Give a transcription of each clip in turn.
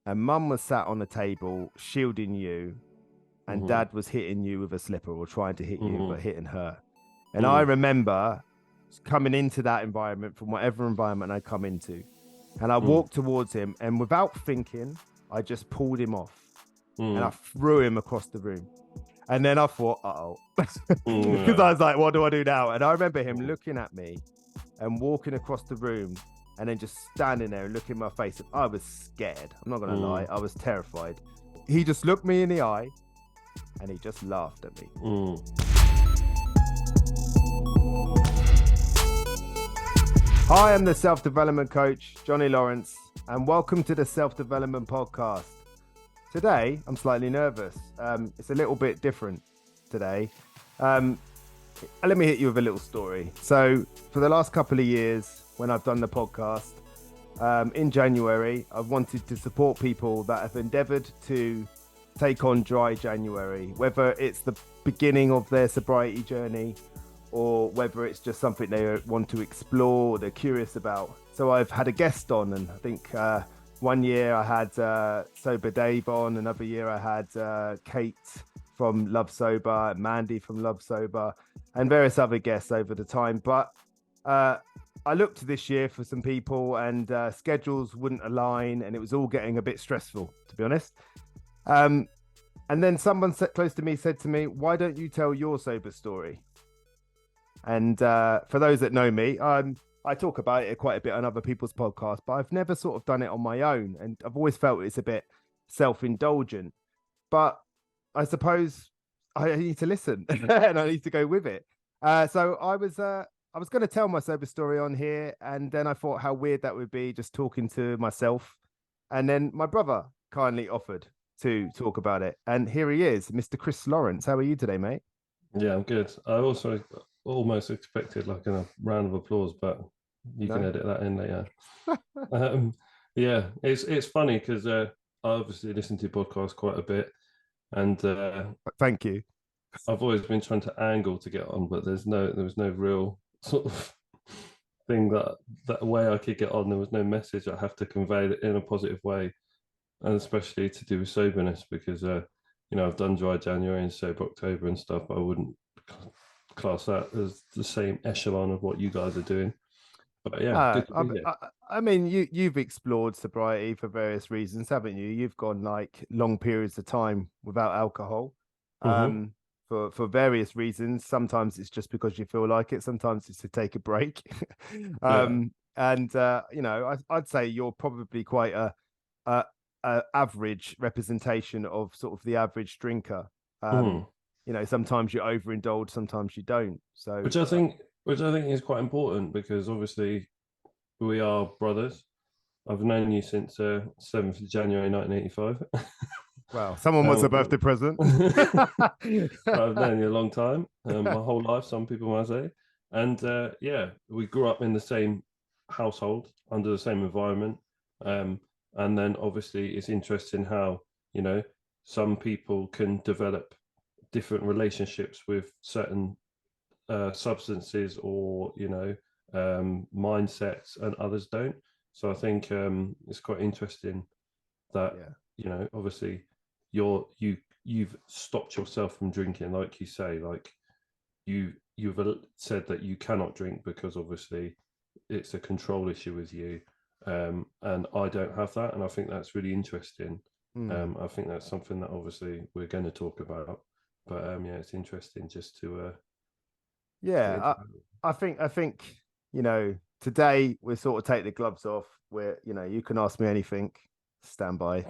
and mum was sat on the table shielding you, and Mm-hmm. dad was hitting you with a slipper or trying to hit you, but Mm-hmm. hitting her. And I remember coming into that environment from whatever environment I come into. And I Mm-hmm. walked towards him, and without thinking, I just pulled him off and I Mm-hmm. threw him across the room. And then I thought, uh-oh, because Yeah. I was like, what do I do now? And I remember him looking at me and walking across the room and then just standing there and looking in my face. And I was scared. I'm not going to lie. I was terrified. He just looked me in the eye and he just laughed at me. Hi, I'm the self-development coach, Johnny Lawrence, and welcome to the Self-Development Podcast. Today, I'm slightly nervous. It's a little bit different today. Let me hit you with a little story. So, for the last couple of years, when I've done the podcast, in January, I've wanted to support people that have endeavored to take on dry January, whether it's the beginning of their sobriety journey or whether it's just something they want to explore or they're curious about. So I've had a guest on, and I think one year I had Sober Dave on, another year I had Kate from Love Sober, Mandy from Love Sober, and various other guests over the time. But I looked this year for some people, and schedules wouldn't align, and it was all getting a bit stressful, to be honest. And then someone close to me said to me, "Why don't you tell your sober story?" And for those that know me, I talk about it quite a bit on other people's podcasts, but I've never sort of done it on my own. And I've always felt it's a bit self-indulgent. But I suppose I need to listen and I need to go with it. So I was going to tell my sober story on here, and then I thought how weird that would be just talking to myself. And then my brother kindly offered to talk about it. And here he is, Mr. Kris Lawrence. How are you today, mate? Yeah, I'm good. I also almost expected like a round of applause, but you can No? edit that in later. Um, yeah, it's funny because I obviously listen to podcasts quite a bit, and Thank you. I've always been trying to angle to get on, but there was no real sort of thing that way I could get on. There was no message I have to convey in a positive way, and especially to do with soberness because I've done dry January and sober October and stuff. But I wouldn't class that as the same echelon of what you guys are doing. But yeah, Uh, good to I, be here. I, I mean, you've explored sobriety for various reasons, haven't you? You've gone like long periods of time without alcohol, Mm-hmm. for various reasons. Sometimes it's just because you feel like it. Sometimes it's to take a break. Yeah. And I'd say you're probably quite a, a average representation of sort of the average drinker. Mm-hmm. Sometimes you overindulge, sometimes you don't. So, Which I think which I think is quite important because obviously we are brothers. I've known you since 7th of January 1985. well, someone wants a birthday um, present. I've known you a long time, my whole life, some people might say. And yeah, we grew up in the same household, under the same environment. Um, and then obviously it's interesting how, you know, some people can develop different relationships with certain substances or, mindsets and others don't. So I think it's quite interesting that, Yeah. obviously you've stopped yourself from drinking, like you say, like you've said that you cannot drink because obviously it's a control issue with you, and I don't have that, and I think that's really interesting. Hmm. I think that's something that obviously we're going to talk about, but yeah, it's interesting just to get into Yeah, I think today we sort of take the gloves off. Where you can ask me anything. Stand by.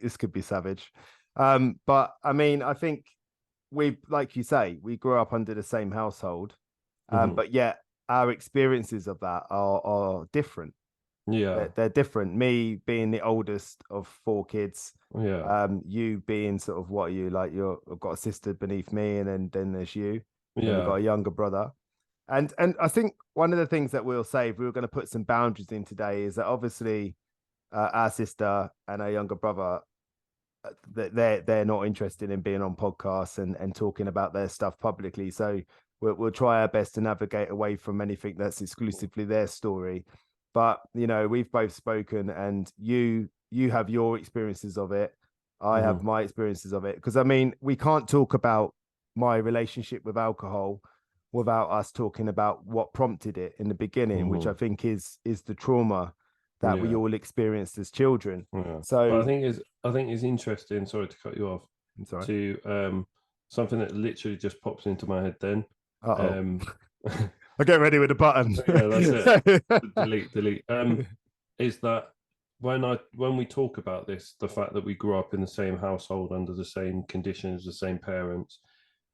This could be savage. But I mean, I think like you say, we grew up under the same household. Mhm. But yet our experiences of that are different. Yeah, They're different. Me being the oldest of four kids, yeah, you being sort of what are you like? I've got a sister beneath me, and then there's you, and then we've got yeah. a younger brother. And I think one of the things that we'll say if we were going to put some boundaries in today is that obviously our sister and our younger brother, they're not interested in being on podcasts and talking about their stuff publicly. So we'll try our best to navigate away from anything that's exclusively their story. But we've both spoken, and you you have your experiences of it. I have Mm-hmm. my experiences of it. Because I mean, we can't talk about my relationship with alcohol without us talking about what prompted it in the beginning, which I Mm-hmm. think is the trauma that we Yeah. all experienced as children. Yeah. But So I think it's interesting, sorry to cut you off, I'm sorry. to something that literally just pops into my head then. Uh-oh. Um I'll get ready with the button. yeah, that's it. Delete. Is that when we talk about this, the fact that we grew up in the same household under the same conditions, the same parents,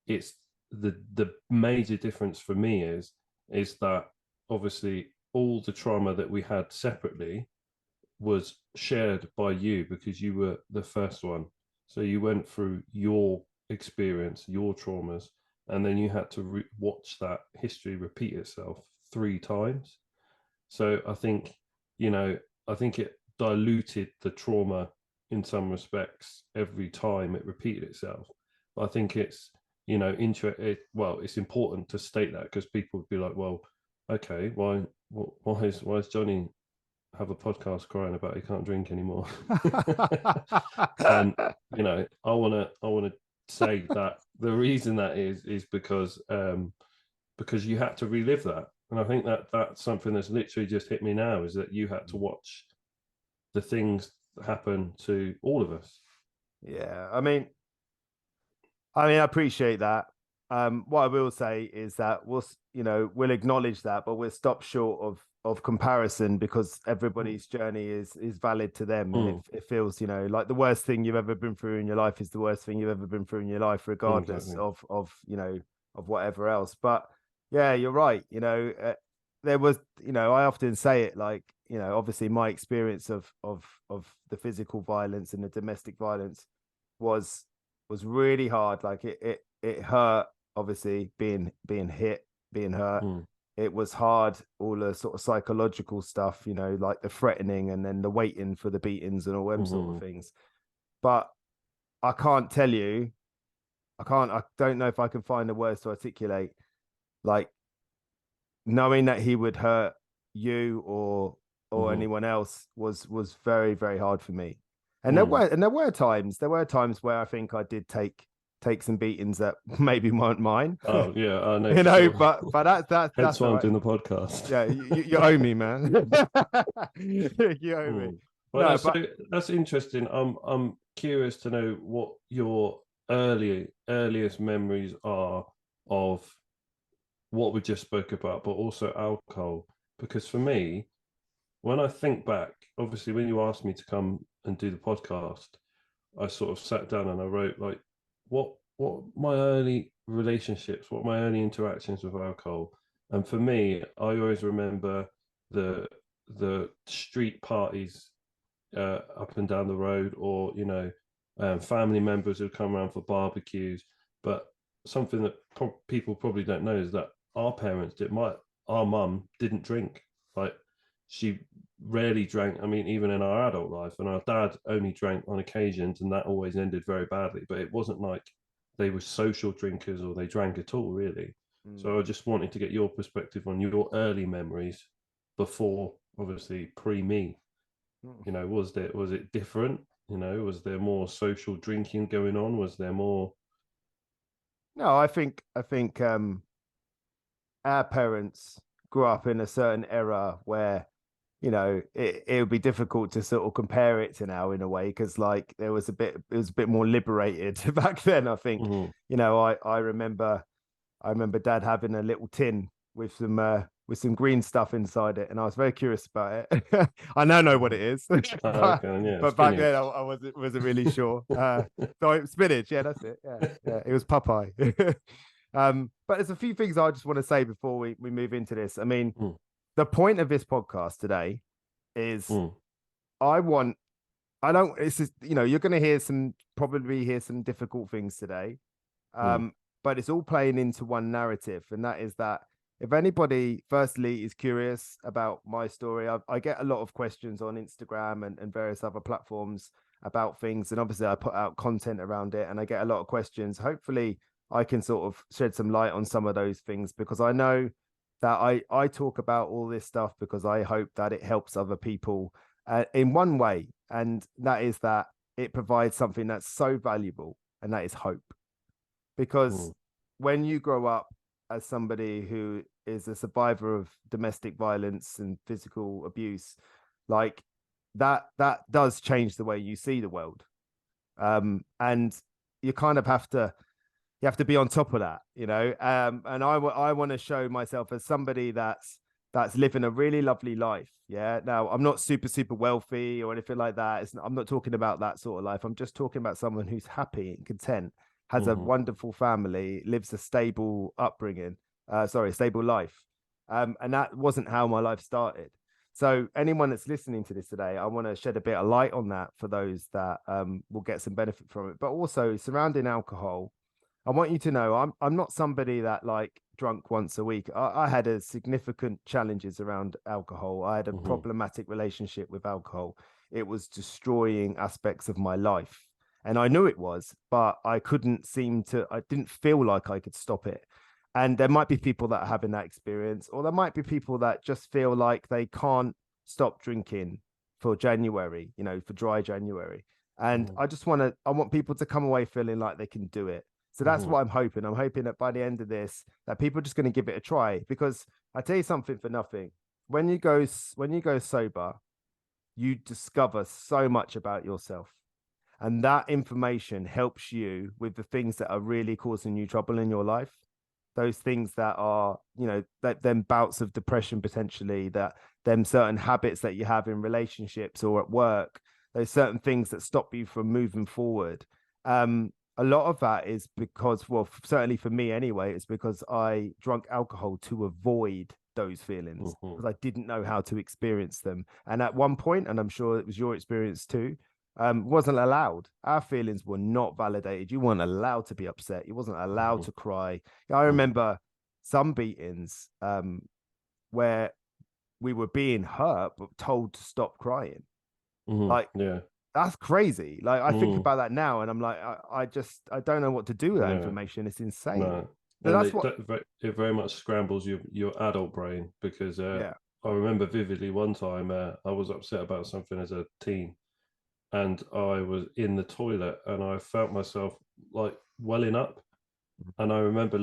it's the major difference for me is that obviously all the trauma that we had separately was shared by you because you were the first one. So you went through your experience, your traumas, and then you had to watch that history repeat itself 3 times. So I think, you know, I think it diluted the trauma in some respects every time it repeated itself. But I think it's, you know, it's important to state that because people would be like, well, okay, why is Johnny have a podcast crying about he can't drink anymore? And you know, I wanna say that the reason that is because you had to relive that. And I think that that's something that's literally just hit me now is that you had to watch the things that happen to all of us. Yeah, I mean, I appreciate that. What I will say is that we'll acknowledge that, but we'll stop short of comparison because everybody's journey is valid to them, and it feels, like the worst thing you've ever been through in your life is the worst thing you've ever been through in your life, regardless Exactly. of whatever else. But yeah, you're right. There was, I often say it like, obviously my experience of the physical violence and the domestic violence was really hard. Like it hurt, obviously being hit, being hurt. Mm. It was hard, all the sort of psychological stuff, like the threatening and then the waiting for the beatings and all them sort of things. But I can't tell you, I don't know if I can find the words to articulate, like knowing that he would hurt you or anyone else was very, very hard for me. And there were times where I think I did take some beatings that maybe weren't mine. Oh yeah, I know for sure. but Hence that's why all I'm right. doing the podcast. Yeah, you owe me, man. You owe me. Well, No, but that's interesting. I'm curious to know what your earliest memories are of what we just spoke about, but also alcohol. Because for me, when I think back, obviously, when you asked me to come and do the podcast, I sort of sat down and I wrote like, what my early relationships, what my early interactions with alcohol, and for me, I always remember the the street parties up and down the road, or family members who come around for barbecues. But something that people probably don't know is that our parents did. Our mum didn't drink. Like she rarely drank. I mean, even in our adult life, and our dad only drank on occasions, and that always ended very badly. But it wasn't like they were social drinkers or they drank at all, really. So I just wanted to get your perspective on your early memories before, obviously, pre me. Was it different? Was there more social drinking going on? Was there more? no, I think our parents grew up in a certain era where it would be difficult to sort of compare it to now in a way, because like it was a bit more liberated back then. I think Mm-hmm. I remember dad having a little tin with some green stuff inside it, and I was very curious about it. I now know what it is, Okay, yeah, but back spinach. then I wasn't really sure. So spinach, yeah, that's it. Yeah, it was Popeye. But there's a few things I just want to say before we move into this. I mean, Mm, the point of this podcast today is mm, I want I don't it's just, you're going to probably hear some difficult things today. mm, But it's all playing into one narrative, and that is that if anybody firstly is curious about my story, I get a lot of questions on Instagram and various other platforms about things, and obviously I put out content around it and I get a lot of questions. Hopefully I can sort of shed some light on some of those things, because I know that I talk about all this stuff because I hope that it helps other people in one way. and that is that it provides something that's so valuable, and that is hope. Because when you grow up as somebody who is a survivor of domestic violence and physical abuse, like that does change the way you see the world. And you kind of have to be on top of that, you know. And I want to show myself as somebody that's living a really lovely life. Yeah. Now, I'm not super wealthy or anything like that. I'm not talking about that sort of life. I'm just talking about someone who's happy and content, has a wonderful family, lives a stable upbringing, stable life. And that wasn't how my life started. So anyone that's listening to this today, I want to shed a bit of light on that for those that will get some benefit from it. But also surrounding alcohol, I want you to know I'm not somebody that like drunk once a week. I had a significant challenges around alcohol. I had a problematic relationship with alcohol. It was destroying aspects of my life. And I knew it was, but I didn't feel like I could stop it. And there might be people that are having that experience, or there might be people that just feel like they can't stop drinking for January, you know, for dry January. And I want people to come away feeling like they can do it. So that's what I'm hoping. I'm hoping that by the end of this, that people are just going to give it a try. Because I tell you something for nothing. When you go sober, you discover so much about yourself. And that information helps you with the things that are really causing you trouble in your life. Those things that are, you know, that them bouts of depression potentially, that them certain habits that you have in relationships or at work, those certain things that stop you from moving forward. A lot of that is because, well, certainly for me anyway, it's because I drank alcohol to avoid those feelings because I didn't know how to experience them. And at one point, and I'm sure it was your experience too, wasn't allowed. Our feelings were not validated. You weren't allowed to be upset. You wasn't allowed to cry. I remember some beatings where we were being hurt but told to stop crying. Like, that's crazy. Like, I think about that now and I'm like, I don't know what to do with that information. It's insane. No. So And that's it very much scrambles your adult brain because I remember vividly one time I was upset about something as a teen, and I was in the toilet and I felt myself like welling up. And I remember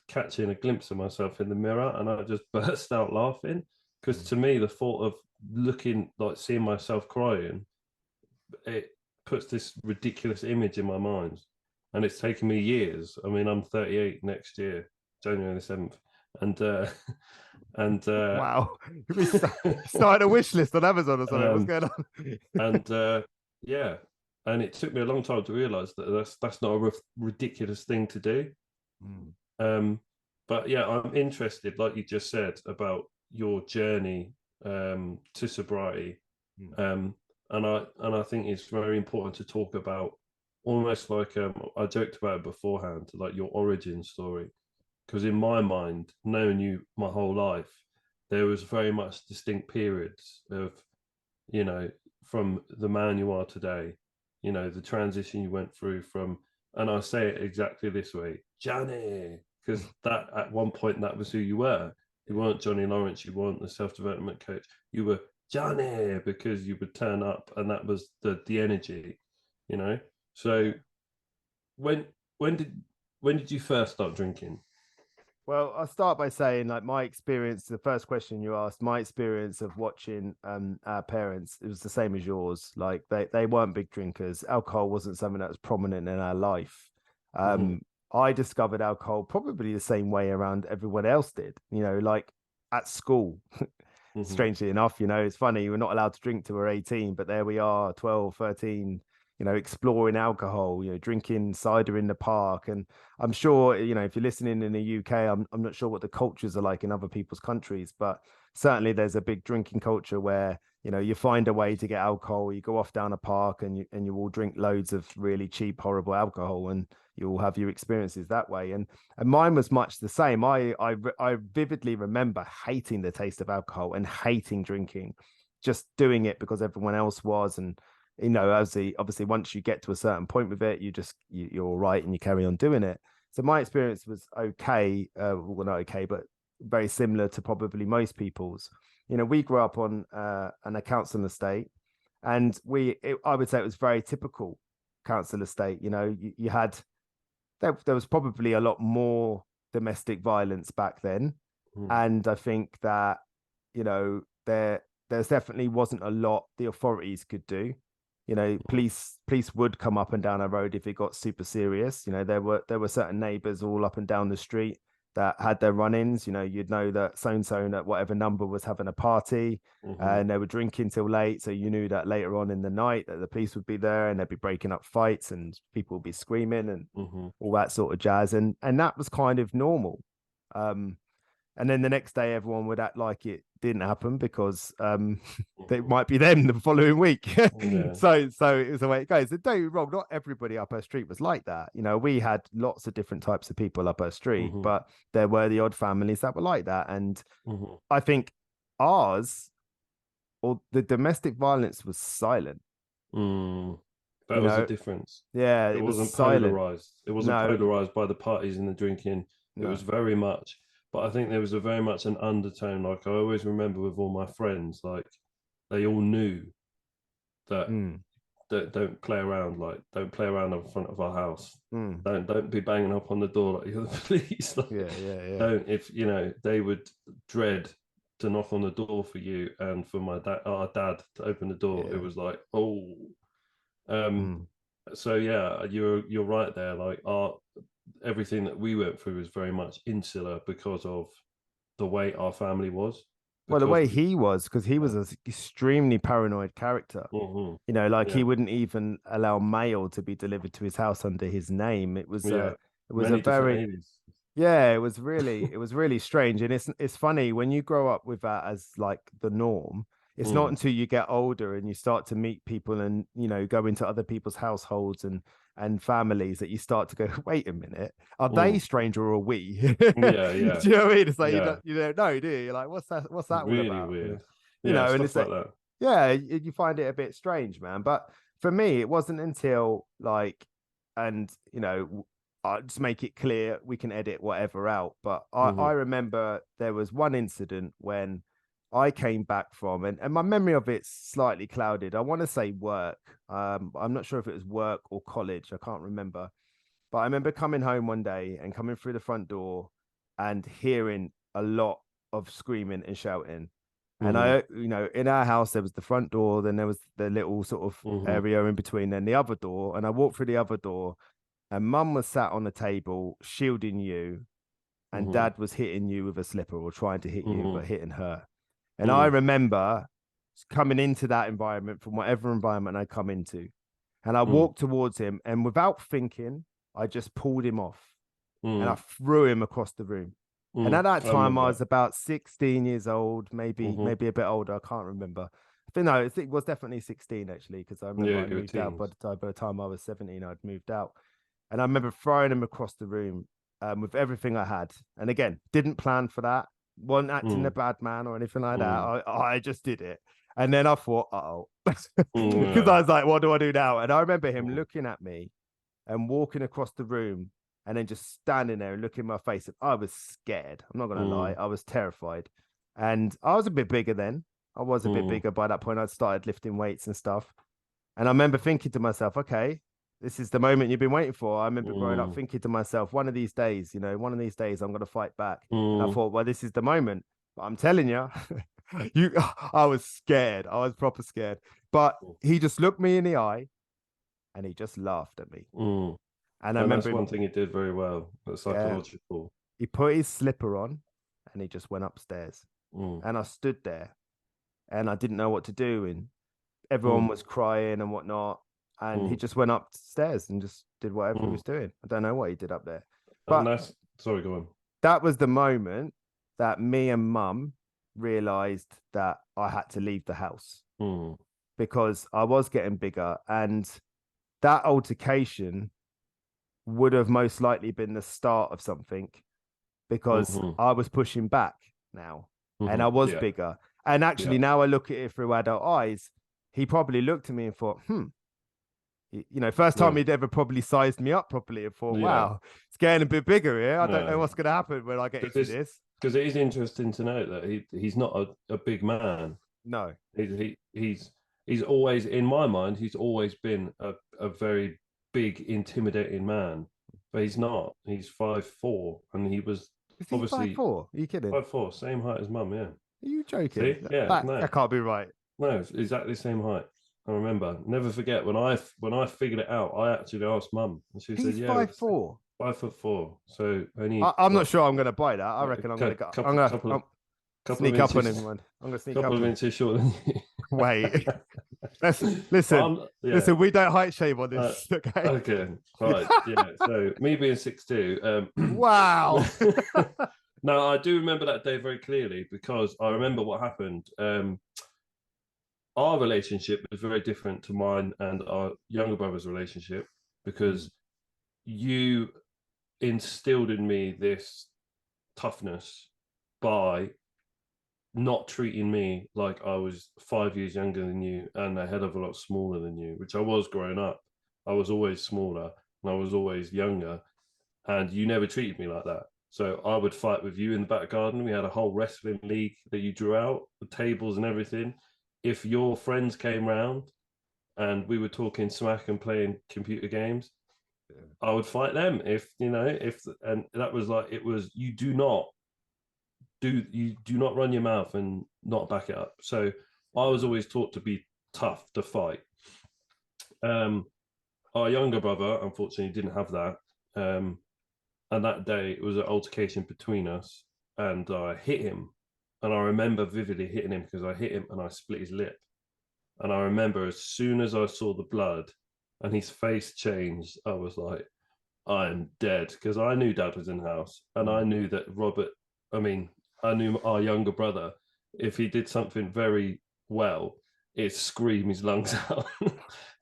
catching a glimpse of myself in the mirror, and I just burst out laughing because to me, the thought of seeing myself crying, it puts this ridiculous image in my mind. And it's taken me years. I mean, I'm 38 next year, January the 7th. wow. We started a wish list on Amazon or something. What's going on? And yeah, and it took me a long time to realize that that's not a ridiculous thing to do. But yeah, I'm interested, like you just said, about your journey to sobriety. And I think it's very important to talk about, almost like I joked about it beforehand, like your origin story, because in my mind, knowing you my whole life, there was very much distinct periods of, you know, from the man you are today, you know, the transition you went through from, and I say it exactly this way, Johnny, because that at one point that was who you were. You weren't Johnny Lawrence, you weren't the self-development coach, you were Johnny, because you would turn up and that was the energy, you know. So when did you first start drinking? Well, I'll start by saying, like, my experience, the first question you asked, my experience of watching our parents, it was the same as yours. Like, they weren't big drinkers. Alcohol wasn't something that was prominent in our life. I discovered alcohol probably the same way around everyone else did, you know, like at school. Strangely enough, you know, it's funny, we're not allowed to drink till we're 18, but there we are, 12, 13, you know, exploring alcohol, you know, drinking cider in the park. And I'm sure, you know, if you're listening in the UK, I'm not sure what the cultures are like in other people's countries, but certainly there's a big drinking culture where, you know, you find a way to get alcohol, you go off down a park and you all drink loads of really cheap, horrible alcohol, and you will have your experiences that way. And mine was much the same. I vividly remember hating the taste of alcohol and hating drinking, just doing it because everyone else was. And, you know, obviously once you get to a certain point with it, you're all right and you carry on doing it. So my experience was okay, well, not okay, but very similar to probably most people's. You know, we grew up on a council estate, And I would say it was very typical council estate. You know, you had there was probably a lot more domestic violence back then, and I think that, you know, there's definitely wasn't a lot the authorities could do. You know, police would come up and down a road if it got super serious. You know, there were certain neighbors all up and down the street that had their run-ins. You know, you'd know that so and so at whatever number was having a party, and they were drinking till late. So you knew that later on in the night that the police would be there and they'd be breaking up fights and people would be screaming and all that sort of jazz. And that was kind of normal. And then the next day, everyone would act like it didn't happen because it might be them the following week. Yeah. So it was the way it goes. And don't get me wrong, not everybody up our street was like that. You know, we had lots of different types of people up our street, but there were the odd families that were like that. And I think ours, or the domestic violence, was silent. That was the difference. Yeah, it wasn't silent. polarized. It wasn't polarized by the parties and the drinking. It was very much. But I think there was a very much an undertone. Like I always remember with all my friends, like they all knew that don't play around. Like don't play around in front of our house. Don't be banging up on the door like you're the police. Like, yeah. Don't, if you know, they would dread to knock on the door for you and for our dad to open the door. It was like, oh, so yeah, you're right there. Like everything that we went through was very much insular because of the way our family was. Well, the way he was, because he was an extremely paranoid character. You know, like he wouldn't even allow mail to be delivered to his house under his name. It was a very it was really strange. And it's funny when you grow up with that as like the norm. It's not until you get older and you start to meet people and, you know, go into other people's households and families that you start to go, wait a minute, are they strange or are we? Yeah. Do you know what I mean? It's like you don't know, do you? You're like, what's that really all about? Weird. You know, and it's like that. Yeah, you find it a bit strange, man. But for me, it wasn't until like, and you know, I'll just make it clear, we can edit whatever out. But I remember there was one incident when I came back from, and my memory of it's slightly clouded. I want to say work. I'm not sure if it was work or college. I can't remember. But I remember coming home one day and coming through the front door and hearing a lot of screaming and shouting. And you know, in our house, there was the front door, then there was the little sort of area in between, then the other door. And I walked through the other door, and mum was sat on the table shielding you, and dad was hitting you with a slipper or trying to hit you, but hitting her. And I remember coming into that environment from whatever environment I come into. And I walked towards him, and without thinking, I just pulled him off and I threw him across the room. And at that time, I was about 16 years old, maybe a bit older. I can't remember. I think no, it was definitely 16 actually, because I remember I moved out by the time I was 17. I'd moved out, and I remember throwing him across the room with everything I had. And again, didn't plan for that. Wasn't acting a bad man or anything like that. I just did it, and then I thought, because I was like, what do I do now? And I remember him looking at me and walking across the room. And then just standing there and looking in my face. And I was scared. I'm not going to lie. I was terrified. And I was a bit bigger then. I was a bit bigger by that point. I'd started lifting weights and stuff. And I remember thinking to myself, okay, this is the moment you've been waiting for. I remember growing up thinking to myself, one of these days, you know, one of these days I'm going to fight back. And I thought, well, this is the moment. But I'm telling you, I was scared. I was proper scared. But he just looked me in the eye and he just laughed at me. And I remember that's one thing he did very well. That's psychological. He put his slipper on and he just went upstairs. And I stood there and I didn't know what to do. And everyone was crying and whatnot. And he just went upstairs and just did whatever he was doing. I don't know what he did up there. But sorry, go on. That was the moment that me and mum realized that I had to leave the house because I was getting bigger. And that altercation would have most likely been the start of something, because I was pushing back now and I was bigger. And actually now I look at it through adult eyes, he probably looked at me and thought, you know, first time he'd ever probably sized me up properly and thought, wow, it's getting a bit bigger here. I don't know what's going to happen when I get into this. Because it is interesting to note that he's not a big man. No. He's he's always, in my mind, he's always been a very big, intimidating man, but he's not. He's 5'4", and he was Is he five obviously four? Are you kidding? 5'4", same height as mum. Yeah. Are you joking? See, yeah, That can't be right. no, it's exactly the same height. I remember, never forget when I figured it out. I actually asked mum, and she said, He's "Yeah, we're five four. 5'4". So only I'm not what, sure I'm going to buy that. I a reckon I'm going to go. I'm couple, going couple to of couple of sneak up on inches, him, man. I'm going to sneak couple up of on him. inches shorter than you. Wait. Listen, Yeah. listen. We don't height shame on Uh, this. Okay. okay. Right. Yeah. So me being 6'2", Wow. now I do remember that day very clearly because I remember what happened. Our relationship was very different to mine and our younger brother's relationship because you instilled in me this toughness by not treating me like I was 5 years younger than you and a hell of a lot smaller than you, which I was growing up. I was always smaller and I was always younger, and you never treated me like that. So I would fight with you in the back garden. We had a whole wrestling league that you drew out, the tables and everything. If your friends came round and we were talking smack and playing computer games, I would fight them. And that was like, it was, you do not run your mouth and not back it up. So I was always taught to be tough, to fight. Our younger brother, unfortunately, didn't have that. And that day, it was an altercation between us, and I hit him. And I remember vividly hitting him because I hit him and I split his lip. And I remember as soon as I saw the blood and his face changed, I was like, I'm dead, because I knew Dad was in the house, and I knew that I knew our younger brother, if he did something very well, it'd scream his lungs out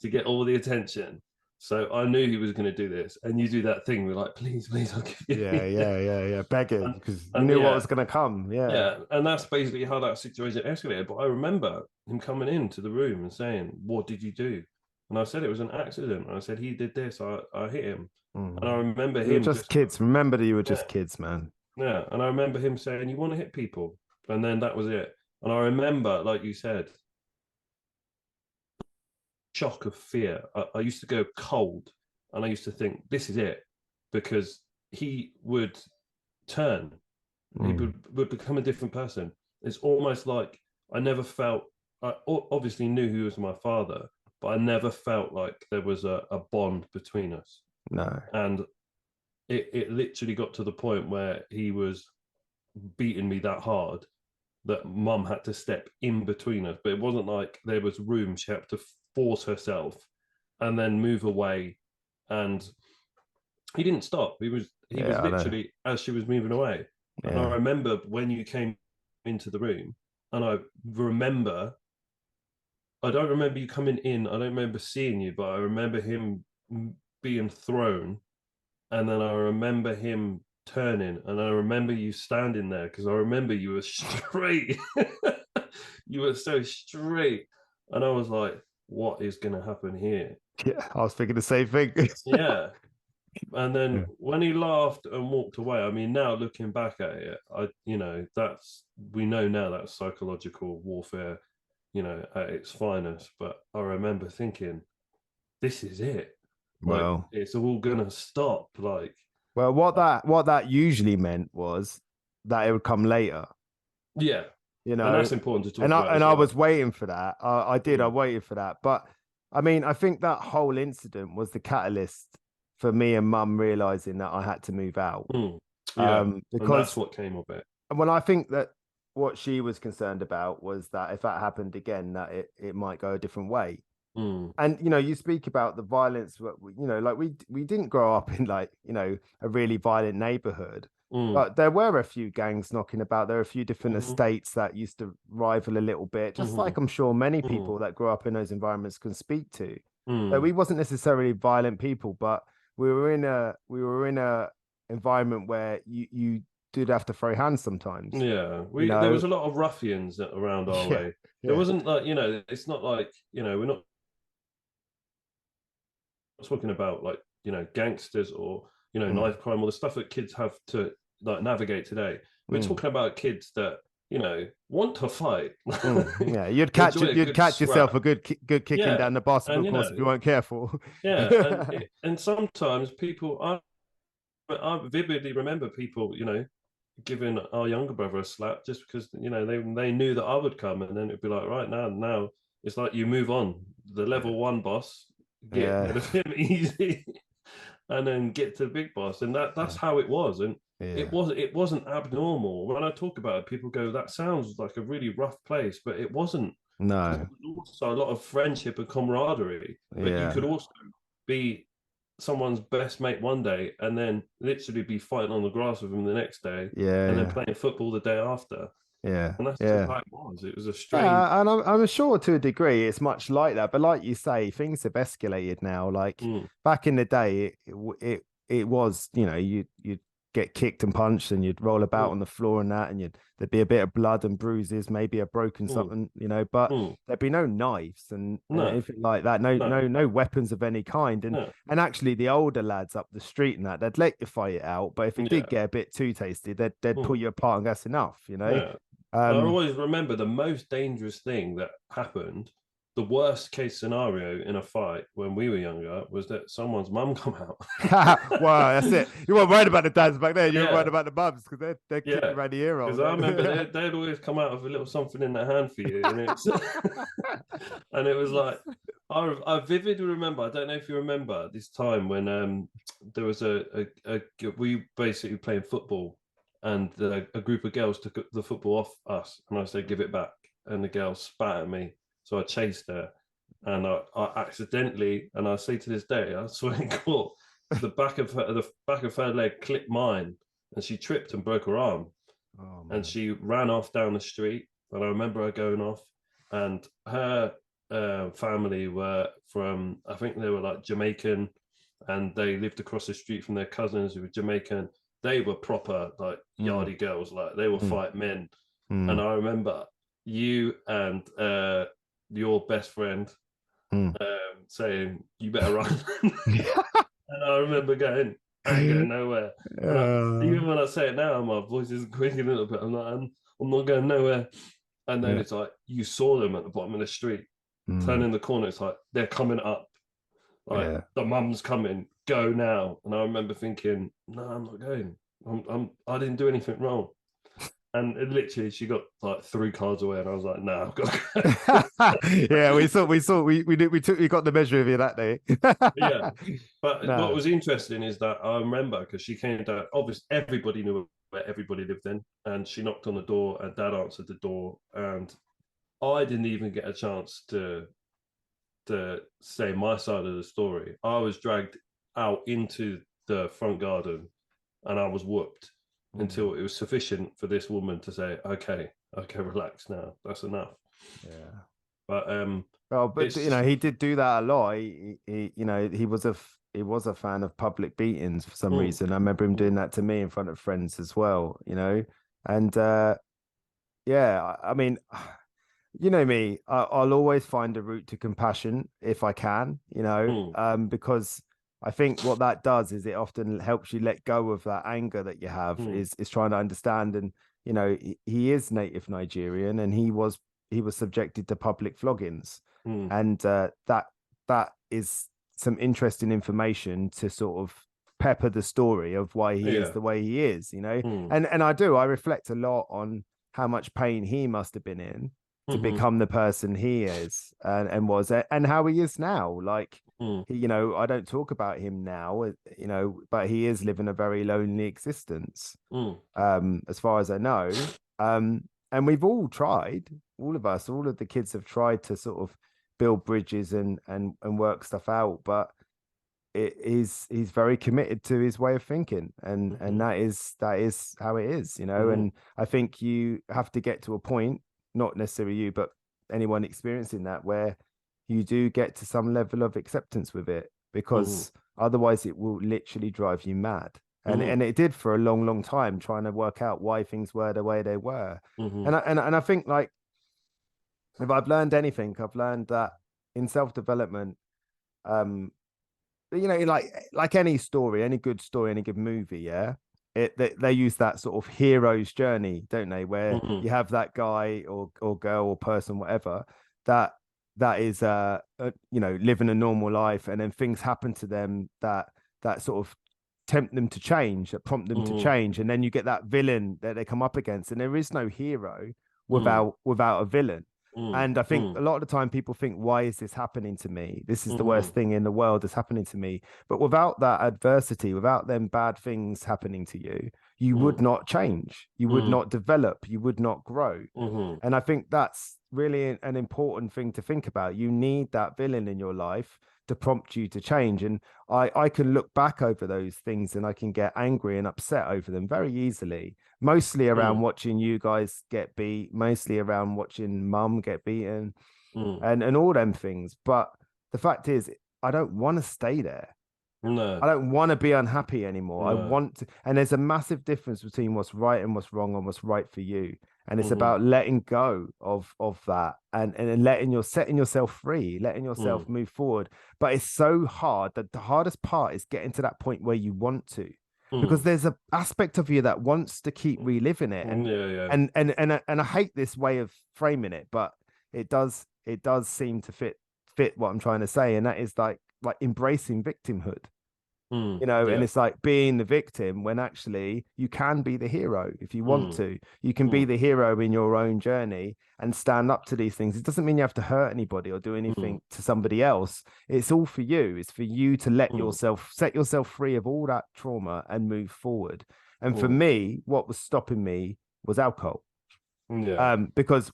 to get all the attention. So I knew he was going to do this, and you do that thing. We're like, please, I'll give you. Yeah. Begging And, because you and knew what yeah, was going to come. Yeah. yeah, and that's basically how that situation escalated. But I remember him coming into the room and saying, "What did you do?" And I said it was an accident. And I said he did this. I hit him, and I remember You were him just kids. Remember that you were yeah, just kids, man. yeah, and I remember him saying, "You want to hit people," and then that was it. And I remember, like you said, shock of fear. I used to go cold, and I used to think, "This is it," because he would turn. He would become a different person. It's almost like I never felt. I obviously knew he was my father, but I never felt like there was a bond between us. No. And it literally got to the point where he was beating me that hard that mum had to step in between us. But it wasn't like there was room. She had to force herself and then move away. And he didn't stop. He was literally, as she was moving away. And I remember when you came into the room, and I don't remember you coming in. I don't remember seeing you, but I remember him being thrown. And then I remember him turning, and I remember you standing there because I remember you were straight. You were so straight. And I was like, what is going to happen here? Yeah, I was thinking the same thing. Yeah. And then when he laughed and walked away, I mean, now looking back at it, we know now that's psychological warfare, at its finest. But I remember thinking, this is it. Like, Well, it's all gonna stop. Like, what that usually meant was that it would come later. yeah, You and know, that's important to talk and about as I well. was waiting for that. I waited for that. But I mean, I think that whole incident was the catalyst for me and mum realizing that I had to move out. Yeah, and that's Because what came of it. when I think that what she was concerned about was that if that happened again, that it might go a different way. And you speak about the violence. Like we didn't grow up in like a really violent neighborhood, but there were a few gangs knocking about. There are a few different estates that used to rival a little bit, just like I'm sure many people that grew up in those environments can speak to. So we wasn't necessarily violent people, but we were in a environment where you did have to throw hands sometimes. Yeah, there was a lot of ruffians around our way. There wasn't like it's not like we're not talking about like gangsters or knife crime or the stuff that kids have to like navigate today. We're talking about kids that want to fight. Yeah, you'd Enjoy a you'd good catch yourself scrap. a good kicking Yeah. down the basketball And course if you weren't careful. and sometimes people, I vividly remember people, giving our younger brother a slap just because they knew that I would come, and then it'd be like, right, now it's like you move on. The level one boss, get Yeah, rid of him easy, and then get to the big boss, and that's yeah, how it was. And yeah. it wasn't abnormal. When I talk about it, people go, that sounds like a really rough place, but it wasn't, because No, there was also a lot of friendship and camaraderie. But you yeah, could also be someone's best mate one day and then literally be fighting on the grass with him the next day, and then yeah, playing football the day after. yeah, And that's just yeah. how it was. It was a strange. Yeah, and I'm sure to a degree it's much like that. But like you say, things have escalated now. Like Mm, back in the day, it was, you'd get kicked and punched, and you'd roll about mm, on the floor and that, and there'd be a bit of blood and bruises, maybe a broken mm, something, but mm. there'd be no knives and No, anything like that. No, no, no weapons of any kind. no. And actually, the older lads up the street and that, they'd let you fight it out. But if it did Yeah. get a bit too tasty, they'd pull Mm, you apart, and that's enough. yeah. I Um, always remember the most dangerous thing that happened, the worst case scenario in a fight when we were younger, was that someone's mum come out. wow, that's it. You weren't worried about the dads back then. You were worried Yeah, about the bubs because they're kicking yeah. around the ear Because hole. I remember they'd always come out with a little something in their hand for you, and it's and it was like, I vividly remember. I don't know if you remember this time when there was we basically playing football, and a group of girls took the football off us, and I said, give it back, and the girl spat at me, so I chased her, and I accidentally, and I say to this day, I swear in court, the back of her leg clipped mine, and she tripped and broke her arm, Oh and man. she ran off down the street. And I remember her going off, and her family were from, I think they were like Jamaican, and they lived across the street from their cousins who were Jamaican. They were proper like Mm, yardy girls, like they were mm, fight men. And mm, I remember you and your best friend mm. saying, "You better run." And I remember going, I ain't going nowhere. And Uh, even when I say it now, my voice is quaking a little bit. I'm not going nowhere. And then yeah. it's like, you saw them at the bottom of the street, Mm, turning the corner. It's like, they're coming up. Like, yeah. the mum's coming, go now. And I remember thinking, no, I'm not going. I didn't do anything wrong. And literally, she got like 3 cars away, and I was like, "No, I've got to go." Yeah, we got the measure of you that day. Yeah, but what No. was interesting is that I remember, because she came down. Obviously, everybody knew where everybody lived in, and she knocked on the door, and Dad answered the door, and I didn't even get a chance to say my side of the story. I was dragged out into the front garden, and I was whooped Mm, until it was sufficient for this woman to say, "Okay, okay, relax now. That's enough." yeah. But Well, but it's he did do that a lot. He was a fan of public beatings for some mm, reason. I remember him doing mm, that to me in front of friends as well. And yeah, I mean, you know me, I'll always find a route to compassion if I can, mm, because I think what that does is it often helps you let go of that anger that you have, mm, is trying to understand. And he is native Nigerian, and he was subjected to public floggings, mm, and that is some interesting information to sort of pepper the story of why he is yeah, the way he is. mm, And I reflect a lot on how much pain he must have been in to mhm, become the person he is, and was, and how he is now. Like, mm, I don't talk about him now, but he is living a very lonely existence, mm, as far as I know. And we've all tried, all of the kids have tried to sort of build bridges and work stuff out, but he's very committed to his way of thinking, and mhm, that is how it is. mhm, And I think you have to get to a point, not necessarily you, but anyone experiencing that, where you do get to some level of acceptance with it, mhm, because otherwise it will literally drive you mad. and mhm, and it did for a long time, trying to work out why things were the way they were. mhm, And I think, like, if I've learned anything, I've learned that in self-development, um like any story, any good story, any good movie, yeah, they use that sort of hero's journey, don't they? Where Mm-hmm. you have that guy or girl or person, whatever, that is living a normal life, and then things happen to them that sort of tempt them to change, that prompt them to Mm-hmm. change, and then you get that villain that they come up against, and there is no hero Mm-hmm. without a villain. And I think Mm-hmm. a lot of the time people think, why is this happening to me? This is the Mm-hmm. worst thing in the world that's happening to me. But without that adversity, without them bad things happening to you, you would not change. You would Mm-hmm. not develop. You would not grow. Mm-hmm. And I think that's really an important thing to think about. You need that villain in your life to prompt you to change. And I can look back over those things and I can get angry and upset over them very easily, mostly around watching you guys get beat, mostly around watching mum get beaten Mm-hmm. and all them things. But the fact is, I don't want to stay there. I No, don't want to be unhappy anymore. I no. want to, and there's a massive difference between what's right and what's wrong and what's right for you. And it's Mm-hmm. about letting go of that and letting setting yourself free, letting yourself Mm. move forward. But it's so hard that the hardest part is getting to that point where you want to, because Mm. there's a aspect of you that wants to keep reliving it. And Yeah, yeah. and I hate this way of framing it, but it does seem to fit what I'm trying to say, and that is like embracing victimhood, and Yeah. it's like being the victim when actually you can be the hero if you want Mm. to. You can be Mm. the hero in your own journey and stand up to these things. It doesn't mean you have to hurt anybody or do Mm. anything to somebody else. It's all for you. It's for you to Mm. set yourself free of all that trauma and move forward. And for Mm. me, what was stopping me was alcohol. Yeah. Because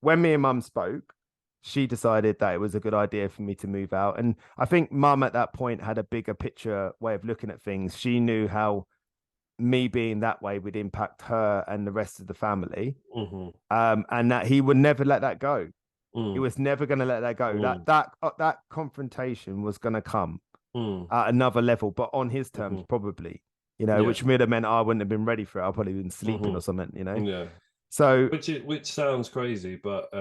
when me and mum spoke, she decided that it was a good idea for me to move out. And I think mum at that point had a bigger picture way of looking at things. She knew how me being that way would impact her and the rest of the family. Mm-hmm. And that he would never let that go. He Mm. was never going to let that go. Mm. That confrontation was going to come Mm. at another level, but on his terms, Mm-hmm. probably, Yeah. which would have meant I wouldn't have been ready for it. I'd probably been sleeping or Mm-hmm. something. Yeah. So, Which sounds crazy, but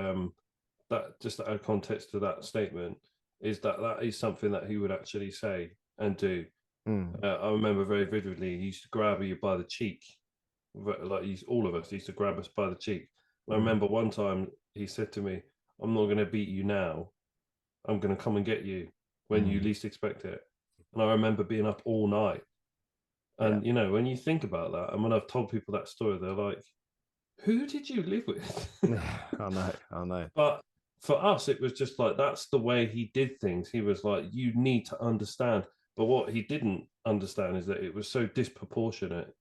that just to add context to that statement is that is something that he would actually say and do. mm, I remember very vividly. He used to grab you by the cheek, like all of us used to grab us by the cheek. And I mm, remember one time he said to me, "I'm not going to beat you now. I'm going to come and get you when you mm, least expect it." And I remember being up all night. yeah. And when you think about that, and when I've told people that story, they're like, "Who did you live with?" I know, I know. But for us, it was just like that's the way he did things. He was like, "You need to understand." But what he didn't understand is that it was so disproportionate.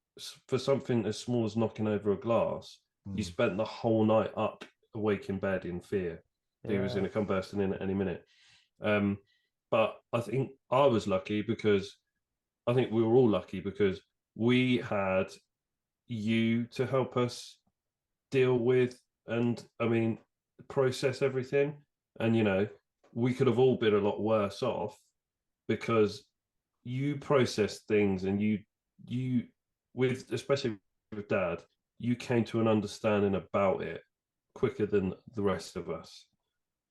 For something as small as knocking over a glass, you Mm, spent the whole night up, awake in bed in fear that he was yeah. going to come bursting in at any minute. Um, but I think I was lucky because I think we were all lucky because we had you to help us deal with and process everything. And we could have all been a lot worse off because you process things and you with especially with dad, you came to an understanding about it quicker than the rest of us.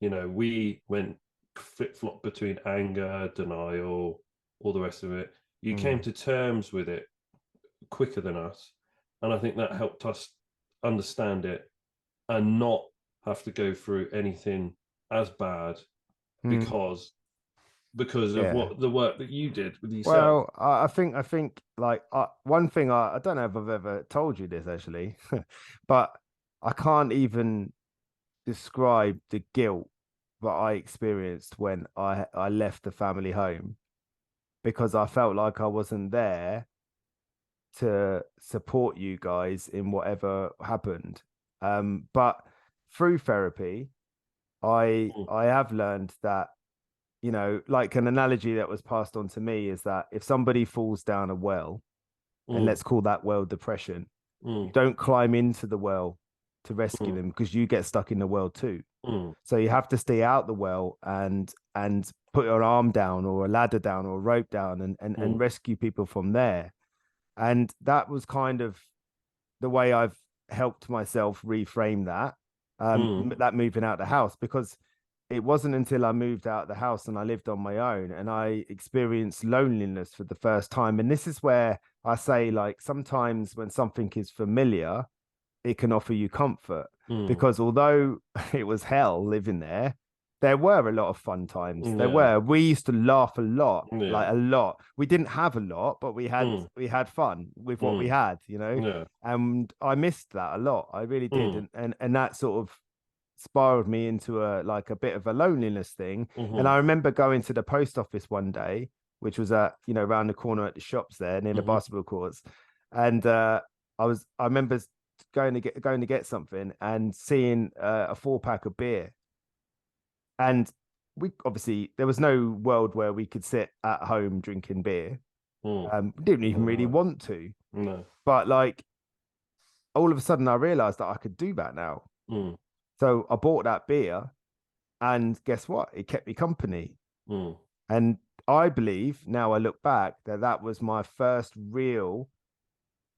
We went flip-flop between anger, denial, all the rest of it. You came Mm, to terms with it quicker than us, and I think that helped us understand it and not have to go through anything as bad mm, because of yeah. what the work that you did with yourself. Well, I think like one thing I don't know if I've ever told you this actually, but I can't even describe the guilt that I experienced when I left the family home, because I felt like I wasn't there to support you guys in whatever happened. But through therapy, Mm, I have learned that, like an analogy that was passed on to me is that if somebody falls down a well, and mm, let's call that well depression, you mm, don't climb into the well to rescue mm, them because you get stuck in the well too. mm, So you have to stay out the well and put an arm down or a ladder down or a rope down and mm, rescue people from there. And that was kind of the way I've helped myself reframe that mm, that moving out the house, because it wasn't until I moved out of the house and I lived on my own and I experienced loneliness for the first time. And this is where I say, like, sometimes when something is familiar, it can offer you comfort. Mm. Because although it was hell living there were a lot of fun times. There Yeah. were. We used to laugh a lot, Yeah. like a lot. We didn't have a lot, but Mm. we had fun with what we Mm. had, you know. Yeah. And I missed that a lot. I really did. Mm. And that sort of spiraled me into a bit of a loneliness thing. And Mm-hmm. I remember going to the post office one day, which was at, you know, around the corner at the shops there near the Mm-hmm. basketball courts. And I remember going to get something and seeing a 4-pack of beer. And we obviously there was no world where we could sit at home drinking beer. Mm. We didn't even really No. want to, No. but like all of a sudden I realized that I could do that now. Mm. So I bought that beer, and guess what? It kept me company. Mm. And I believe now I look back that that was my first real.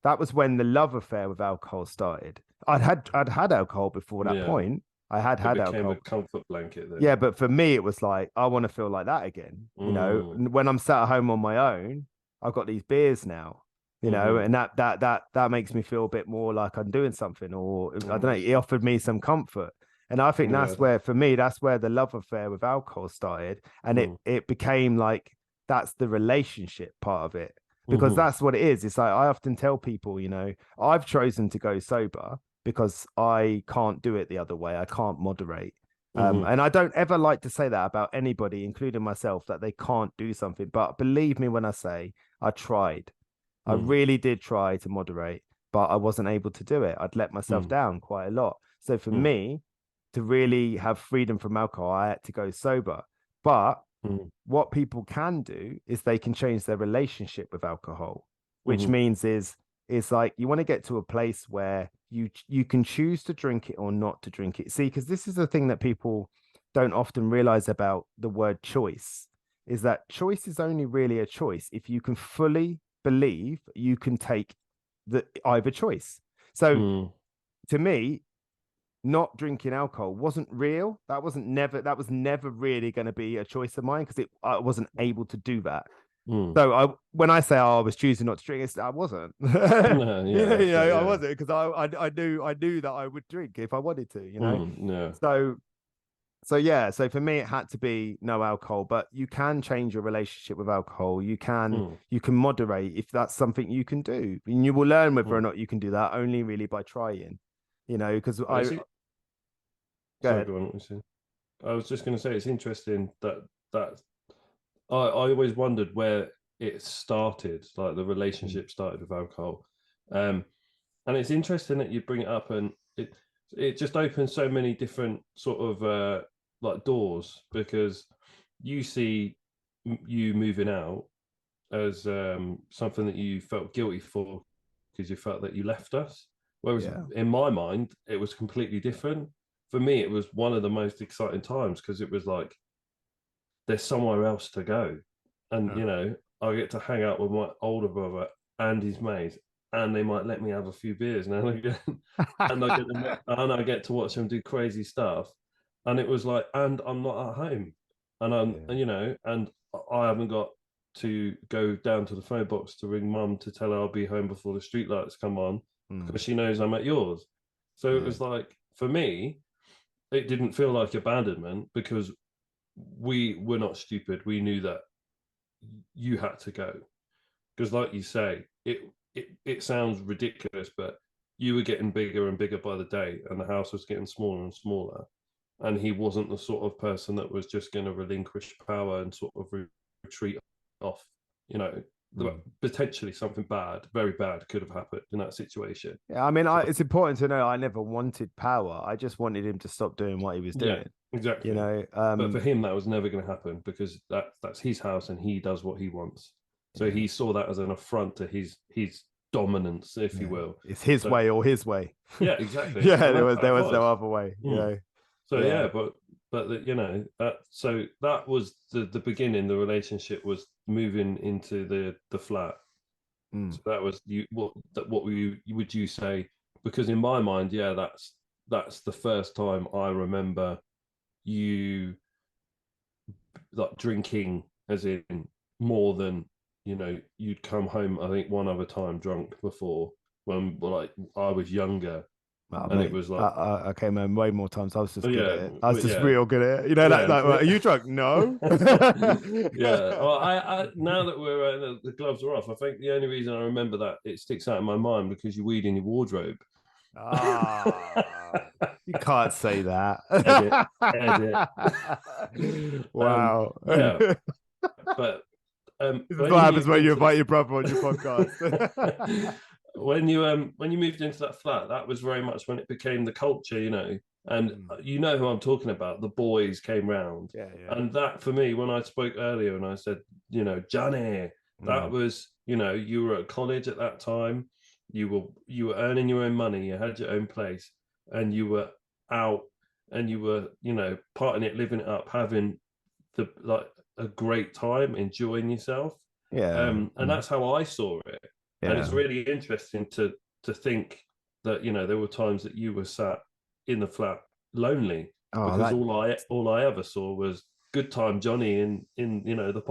That was when the love affair with alcohol started. I'd had alcohol before that Yeah. point. I had It had became a alcohol. comfort blanket then. Yeah, but for me, it was like I want to feel like that again. You know, Mm. when I'm sat at home on my own, I've got these beers now. You know, Mm-hmm. and that makes me feel a bit more like I'm doing something, or I don't know. Mm. It offered me some comfort, and I think Yeah. that's where, for me, that's where the love affair with alcohol started, and Mm. it became like that's the relationship part of it, because Mm-hmm. that's what it is. It's like I often tell people, you know, I've chosen to go sober because I can't do it the other way. I can't moderate. Mm-hmm. And I don't ever like to say that about anybody, including myself, that they can't do something. But believe me when I say I tried. I Mm. really did try to moderate, but I wasn't able to do it. I'd let myself Mm. down quite a lot. So for Mm. me to really have freedom from alcohol, I had to go sober. But Mm. what people can do is they can change their relationship with alcohol, which Mm-hmm. means is it's like you want to get to a place where you can choose to drink it or not to drink it. See, because this is the thing that people don't often realize about the word choice, is that choice is only really a choice if you can fully believe you can take the either choice. So Mm. to me, not drinking alcohol wasn't real. That was never really going to be a choice of mine, because I wasn't able to do that. Mm. So when I say, oh, I was choosing not to drink, I wasn't. No, yeah, You that's know, it, I yeah. wasn't, because I knew that I would drink if I wanted to. You know, Mm. Yeah. so yeah. So for me, it had to be no alcohol. But you can change your relationship with alcohol. Mm. You can moderate if that's something you can do, and you will learn whether or Mm. not you can do that only really by trying. You know, because But I go sorry, ahead. go on. What you saying? I was just going to say it's interesting that I always wondered where it started, like the Mm. relationship started with alcohol. Um, and it's interesting that you bring it up, and it just opens so many different sort of like doors, because you see you moving out as something that you felt guilty for because you felt that you left us. Whereas Yeah. in my mind, it was completely different. For me, it was one of the most exciting times because it was like there's somewhere else to go. And, Uh, you know, I get to hang out with my older brother and his mates, and they might let me have a few beers now and again. And I get to watch them do crazy stuff. And it was like, and I'm not at home. yeah. And, you know, and I haven't got to go down to the phone box to ring mum to tell her I'll be home before the street lights come on, Mm, because she knows I'm at yours. So it yeah. was like, for me, it didn't feel like abandonment because we were not stupid. We knew that you had to go, because, like you say, it sounds ridiculous, but you were getting bigger and bigger by the day, and the house was getting smaller and smaller. And he wasn't the sort of person that was just going to relinquish power and sort of retreat off. You know, Mm. potentially something bad, very bad, could have happened in that situation. Yeah, I mean, So, it's important to know I never wanted power. I just wanted him to stop doing what he was yeah, doing. You exactly. know, But for him, that was never going to happen because that's his house and he does what he wants. So yeah, he saw that as an affront to his dominance, if you yeah. will. It's his So way or his way. yeah, exactly, Yeah, and that's how there it was no was. other way. You Mm. know, So yeah. yeah, but you know that, so that was the beginning. The relationship was moving into the flat. Mm. So that was you. What would you say? Because in my mind, yeah, that's the first time I remember you like drinking as in more than, you'd come home, I think one other time drunk before when like I was younger. Oh, And it mate, was like, I came home way more times. I was just oh good at yeah, it. I was but just yeah, real good at it. You know, yeah, are you drunk? No. yeah. Well, I now that the gloves are off, I think the only reason I remember that it sticks out in my mind because you weed in your wardrobe. Ah, you can't say that. Edit, edit. Wow. Yeah, but This is when what you happens moved when you into invite your brother on your podcast. when you moved into that flat, that was very much when it became the culture, and Mm. you know who I'm talking about. The boys came round, Yeah, yeah. and that for me, when I spoke earlier and I said, Johnny, that Mm. was, you were at college at that time, you were earning your own money, you had your own place, and you were out, and you were, partying it, living it up, having the like a great time, enjoying yourself. Yeah. And that's how I saw it. And it's Yeah. really interesting to think that, there were times that you were sat in the flat lonely, Oh, because that. all I ever saw was good time Johnny in the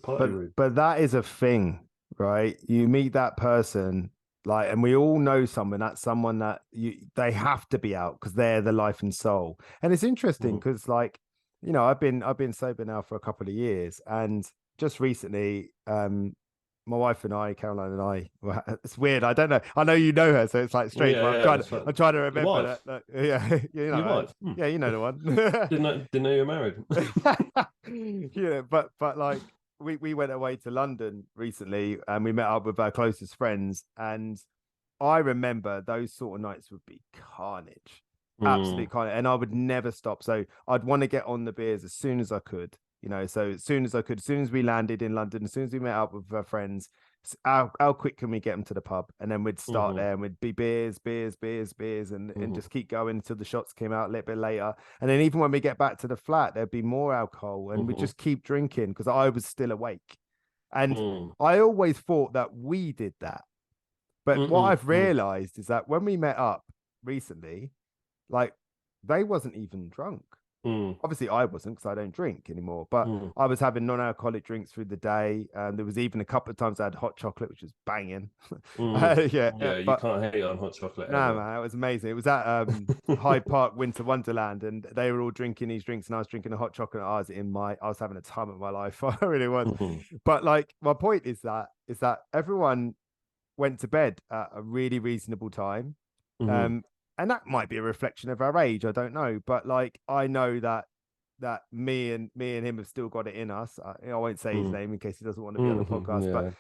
party But room. that is a thing, right? You meet that person, like, and we all know someone. That's someone that they have to be out because they're the life and soul. And it's interesting Mm. because, like, I've been sober now for a couple of years, and just recently, my wife and I, Caroline and I, well, it's weird. I don't know. I know you know her, so it's like strange. Yeah, But yeah, it's I'm like trying to your remember wife. that. Yeah, Your wife. yeah, you know the one. Didn't know you were married. Yeah, but like we went away to London recently and we met up with our closest friends, and I remember those sort of nights would be carnage, absolute Mm, carnage, and I would never stop. So I'd want to get on the beers as soon as I could, so as soon as I could, as soon as we landed in London, as soon as we met up with our friends, how quick can we get them to the pub? And then we'd start mhm, there and we'd be beers, beers, beers, beers, and mhm, just keep going until the shots came out a little bit later. And then even when we get back to the flat, there'd be more alcohol and we'd mhm, just keep drinking because I was still awake. And mm, I always thought that we did that. But what mm, I've mm, realized is that when we met up recently, like they wasn't even drunk. mm, Obviously, I wasn't because I don't drink anymore, but mm, I was having non-alcoholic drinks through the day. And there was even a couple of times I had hot chocolate, which was banging. mm. Yeah, Yeah, you but can't hate on hot chocolate no, ever. man, it was amazing. It was at Hyde Park Winter Wonderland, and they were all drinking these drinks, and I was drinking a hot chocolate. I was having a time of my life. I really was. Mhm, But like, my point is that everyone went to bed at a really reasonable time. mhm, Um, and that might be a reflection of our age. I don't know, but like I know that me and him have still got it in us. I won't say his mm, name in case he doesn't want to be on the mhm, podcast, but yeah.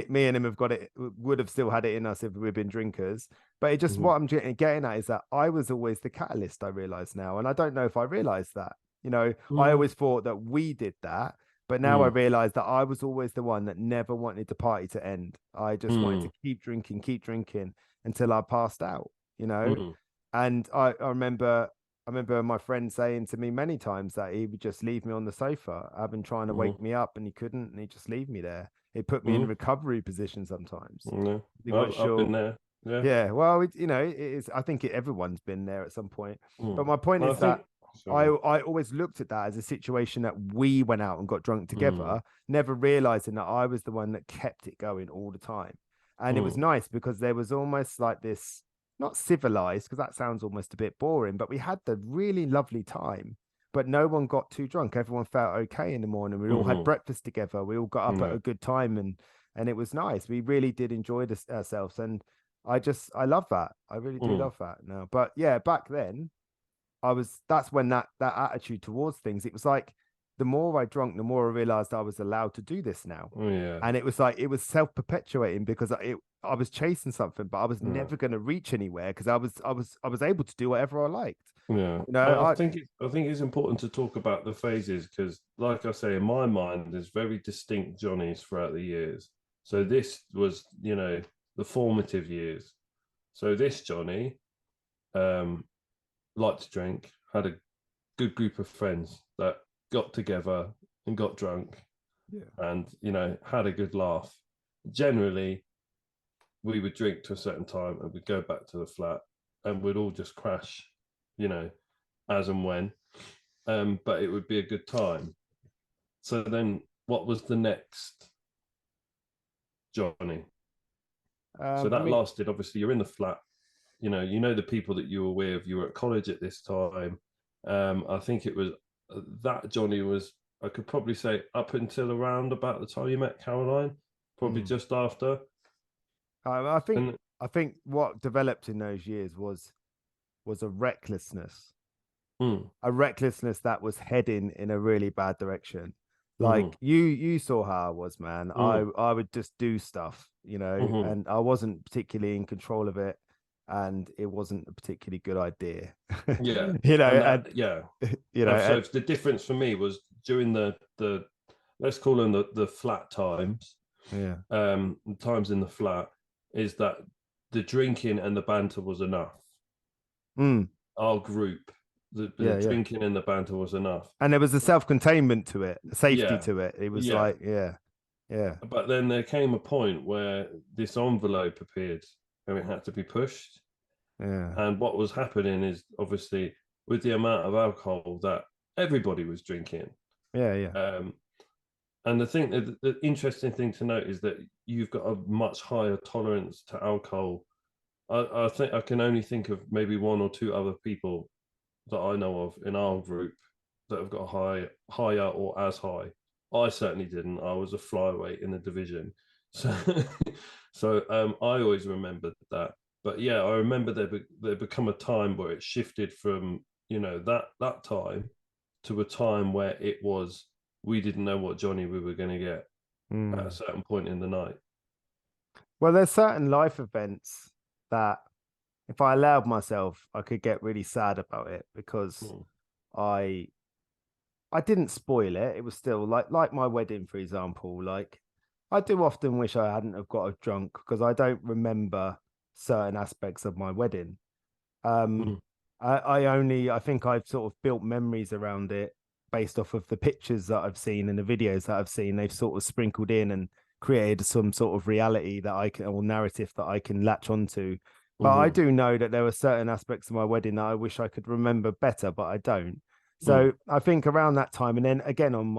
me and him have got it. Would have still had it in us if we'd been drinkers. But it just Mhm, what I'm getting at is that I was always the catalyst. I realize now, and I don't know if I realized that. I mm, always thought that we did that, but now I mm, realize that I was always the one that never wanted the party to end. I just wanted to mm, keep drinking until I passed out, you know? mm, And I remember my friend saying to me many times that he would just leave me on the sofa. I've been trying to mhm, wake me up and he couldn't, and he'd just leave me there. It put me in mm, recovery position sometimes. yeah. He weren't I've been sure. there. Yeah. Yeah, well, it is. I think everyone's been there at some point. But Mm. my point I is that think. I Sorry. I always looked at that as a situation that we went out and got drunk Mm, together, never realizing that I was the one that kept it going all the time. And it was mm, nice because there was almost like this, not civilized, because that sounds almost a bit boring, but we had the really lovely time. But no one got too drunk. Everyone felt okay in the morning. We all had mhm, breakfast together. We all got up at yeah. a good time, and it was nice. We really did enjoy ourselves, and I love that. I really do Mm, love that now. But yeah, back then that's when that attitude towards things, it was like the more I drank, the more I realized I was allowed to do this now. yeah. And it was like it was self-perpetuating because I was chasing something, but I was Yeah. never going to reach anywhere because I was able to do whatever I liked. Yeah, You know, I think it's important to talk about the phases because, like I say, in my mind, there's very distinct Johnnies throughout the years. So this was, the formative years. So this Johnny, um, liked to drink, had a good group of friends that got together and got drunk, yeah. and had a good laugh. Generally, we would drink to a certain time and we'd go back to the flat and we'd all just crash, you know, as and when. but it would be a good time. So then what was the next Johnny? So I that mean, lasted, obviously, you're in the flat, you know the people that you were with, you were at college at this time. I think it was that Johnny was, I could probably say, up until around about the time you met Caroline, probably just after. I think And I think what developed in those years was mm, a recklessness that was heading in a really bad direction. mm, Like you saw how I was, man. I mm, I would just do stuff, mm, and I wasn't particularly in control of it, and it wasn't a particularly good idea. yeah, and And that, yeah. So and, the difference for me was during the let's call them the flat times, yeah. times in the flat, is that the drinking and the banter was enough. Mm, Our group, the yeah, yeah. drinking and the banter was enough. And there was a self-containment to it, a safety Yeah, to it. It was yeah. like, yeah, yeah. But then there came a point where this envelope appeared and it had to be pushed. Yeah. And what was happening is, obviously, with the amount of alcohol that everybody was drinking. Yeah, yeah. Um, and the interesting thing to note is that you've got a much higher tolerance to alcohol. I think I can only think of maybe one or two other people that I know of in our group that have got higher or as high. I certainly didn't. I was a flyweight in the division, so I always remembered that. But yeah, I remember there become a time where it shifted from that time to a time where it was, we didn't know what Johnny we were going to get at a Mm. certain point in the night. Well, there's certain life events that if I allowed myself, I could get really sad about it because Mm, I I didn't spoil it. It was still like my wedding, for example. Like I do often wish I hadn't have got drunk because I don't remember certain aspects of my wedding. Um, mm, I think I've sort of built memories around it based off of the pictures that I've seen and the videos that I've seen. They've sort of sprinkled in and created some sort of reality that I can, or narrative that I can latch onto. But I mm, do know that there were certain aspects of my wedding that I wish I could remember better, but I don't. mm, So I think around that time, and then again on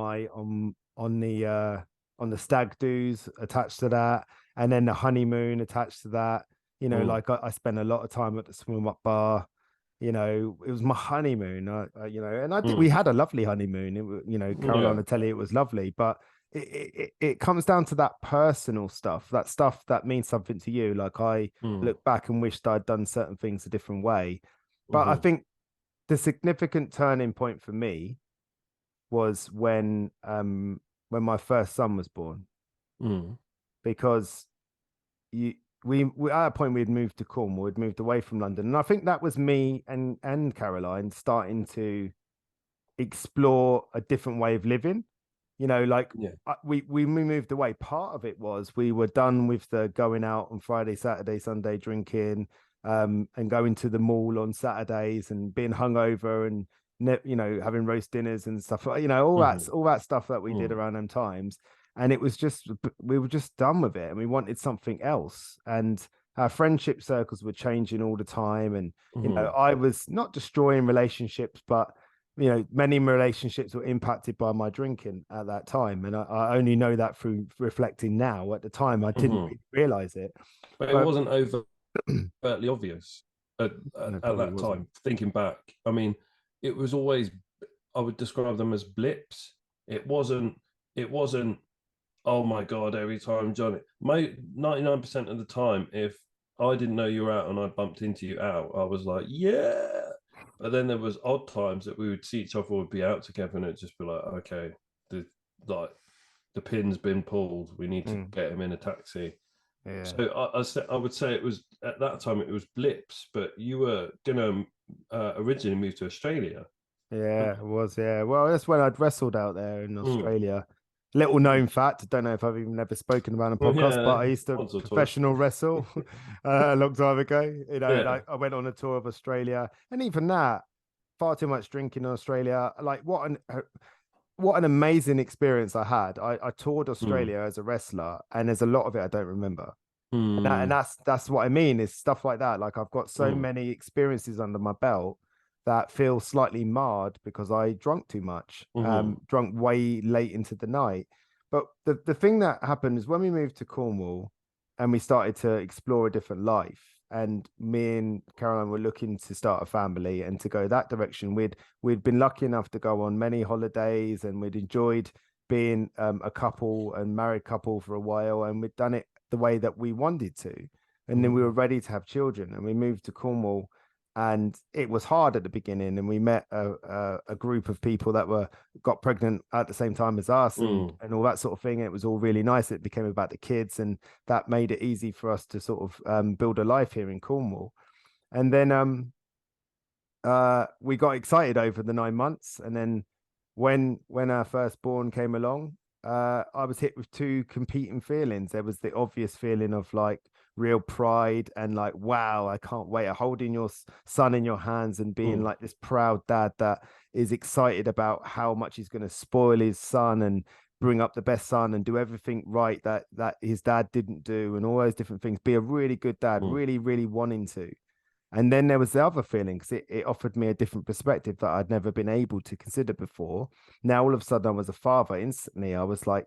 the stag do's attached to that, and then the honeymoon attached to that. mm, Like I spent a lot of time at the swim up bar. It was my honeymoon. And I did. We mm, had a lovely honeymoon. Caroline yeah. will tell you it was lovely, but it comes down to that personal stuff, that stuff that means something to you. Like I Mm, look back and wished I'd done certain things a different way. But I mm, think the significant turning point for me was when my first son was born, mm, because you we at a point we'd moved to Cornwall, we'd moved away from London, and I think that was me and Caroline starting to explore a different way of living. Like yeah. we moved away. Part of it was we were done with the going out on Friday, Saturday, Sunday drinking, and going to the mall on Saturdays and being hungover and having roast dinners and stuff. Mm, All that stuff that we did mm, around them times. And it was just we were just done with it, and we wanted something else. And our friendship circles were changing all the time, and mm, I was not destroying relationships, but many relationships were impacted by my drinking at that time. And I only know that through reflecting now. At the time, I didn't mm. really realize it. But it But wasn't overtly obvious no, at probably that wasn't. time. Thinking back, I mean, it was always, I would describe them as blips. It wasn't. It wasn't. Oh my god! Every time Johnny, my 99% of the time, if I didn't know you were out and I bumped into you out, I was like, yeah. But then there was odd times that we would see each other, would be out together, and it'd just be like, okay, the like the pin's been pulled. We need to Mm, get him in a taxi. yeah. So I would say it was, at that time it was blips, but you were gonna originally move to Australia. Yeah, it was. Yeah. Well, that's when I'd wrestled out there in Mm. Australia. Little known fact, I don't know if I've even ever spoken about a Well, podcast, but yeah, I used to once or twice. professional wrestle a long time ago. And Yeah. I went on a tour of Australia, and even that, far too much drinking in Australia. Like what an amazing experience I had. I toured Mm. Australia as a wrestler, and there's a lot of it I don't remember. And Mm. that's what I mean is stuff like that. Like I've got so Mm. many experiences under my belt that feel slightly marred because I drunk too much, drunk way late into the night. But the thing that happened is when we moved to Cornwall and we started to explore a different life, and me and Caroline were looking to start a family and to go that direction. We'd been lucky enough to go on many holidays, and we'd enjoyed being a couple and married couple for a while, and we'd done it the way that we wanted to. And then we were ready to have children, and we moved to Cornwall, and it was hard at the beginning. And we met a group of people that got pregnant at the same time as us, and all that sort of thing. It was all really nice. It became about the kids, and that made it easy for us to sort of build a life here in Cornwall. And then we got excited over the 9 months, and then when our firstborn came along, I was hit with two competing feelings. There was the obvious feeling of like real pride and like, wow, I can't wait, holding your son in your hands and being like this proud dad that is excited about how much he's going to spoil his son and bring up the best son and do everything right that his dad didn't do, and all those different things, be a really good dad, really wanting to. And then there was the other feeling, because it offered me a different perspective that I'd never been able to consider before. Now, all of a sudden, I was a father. Instantly, I was like,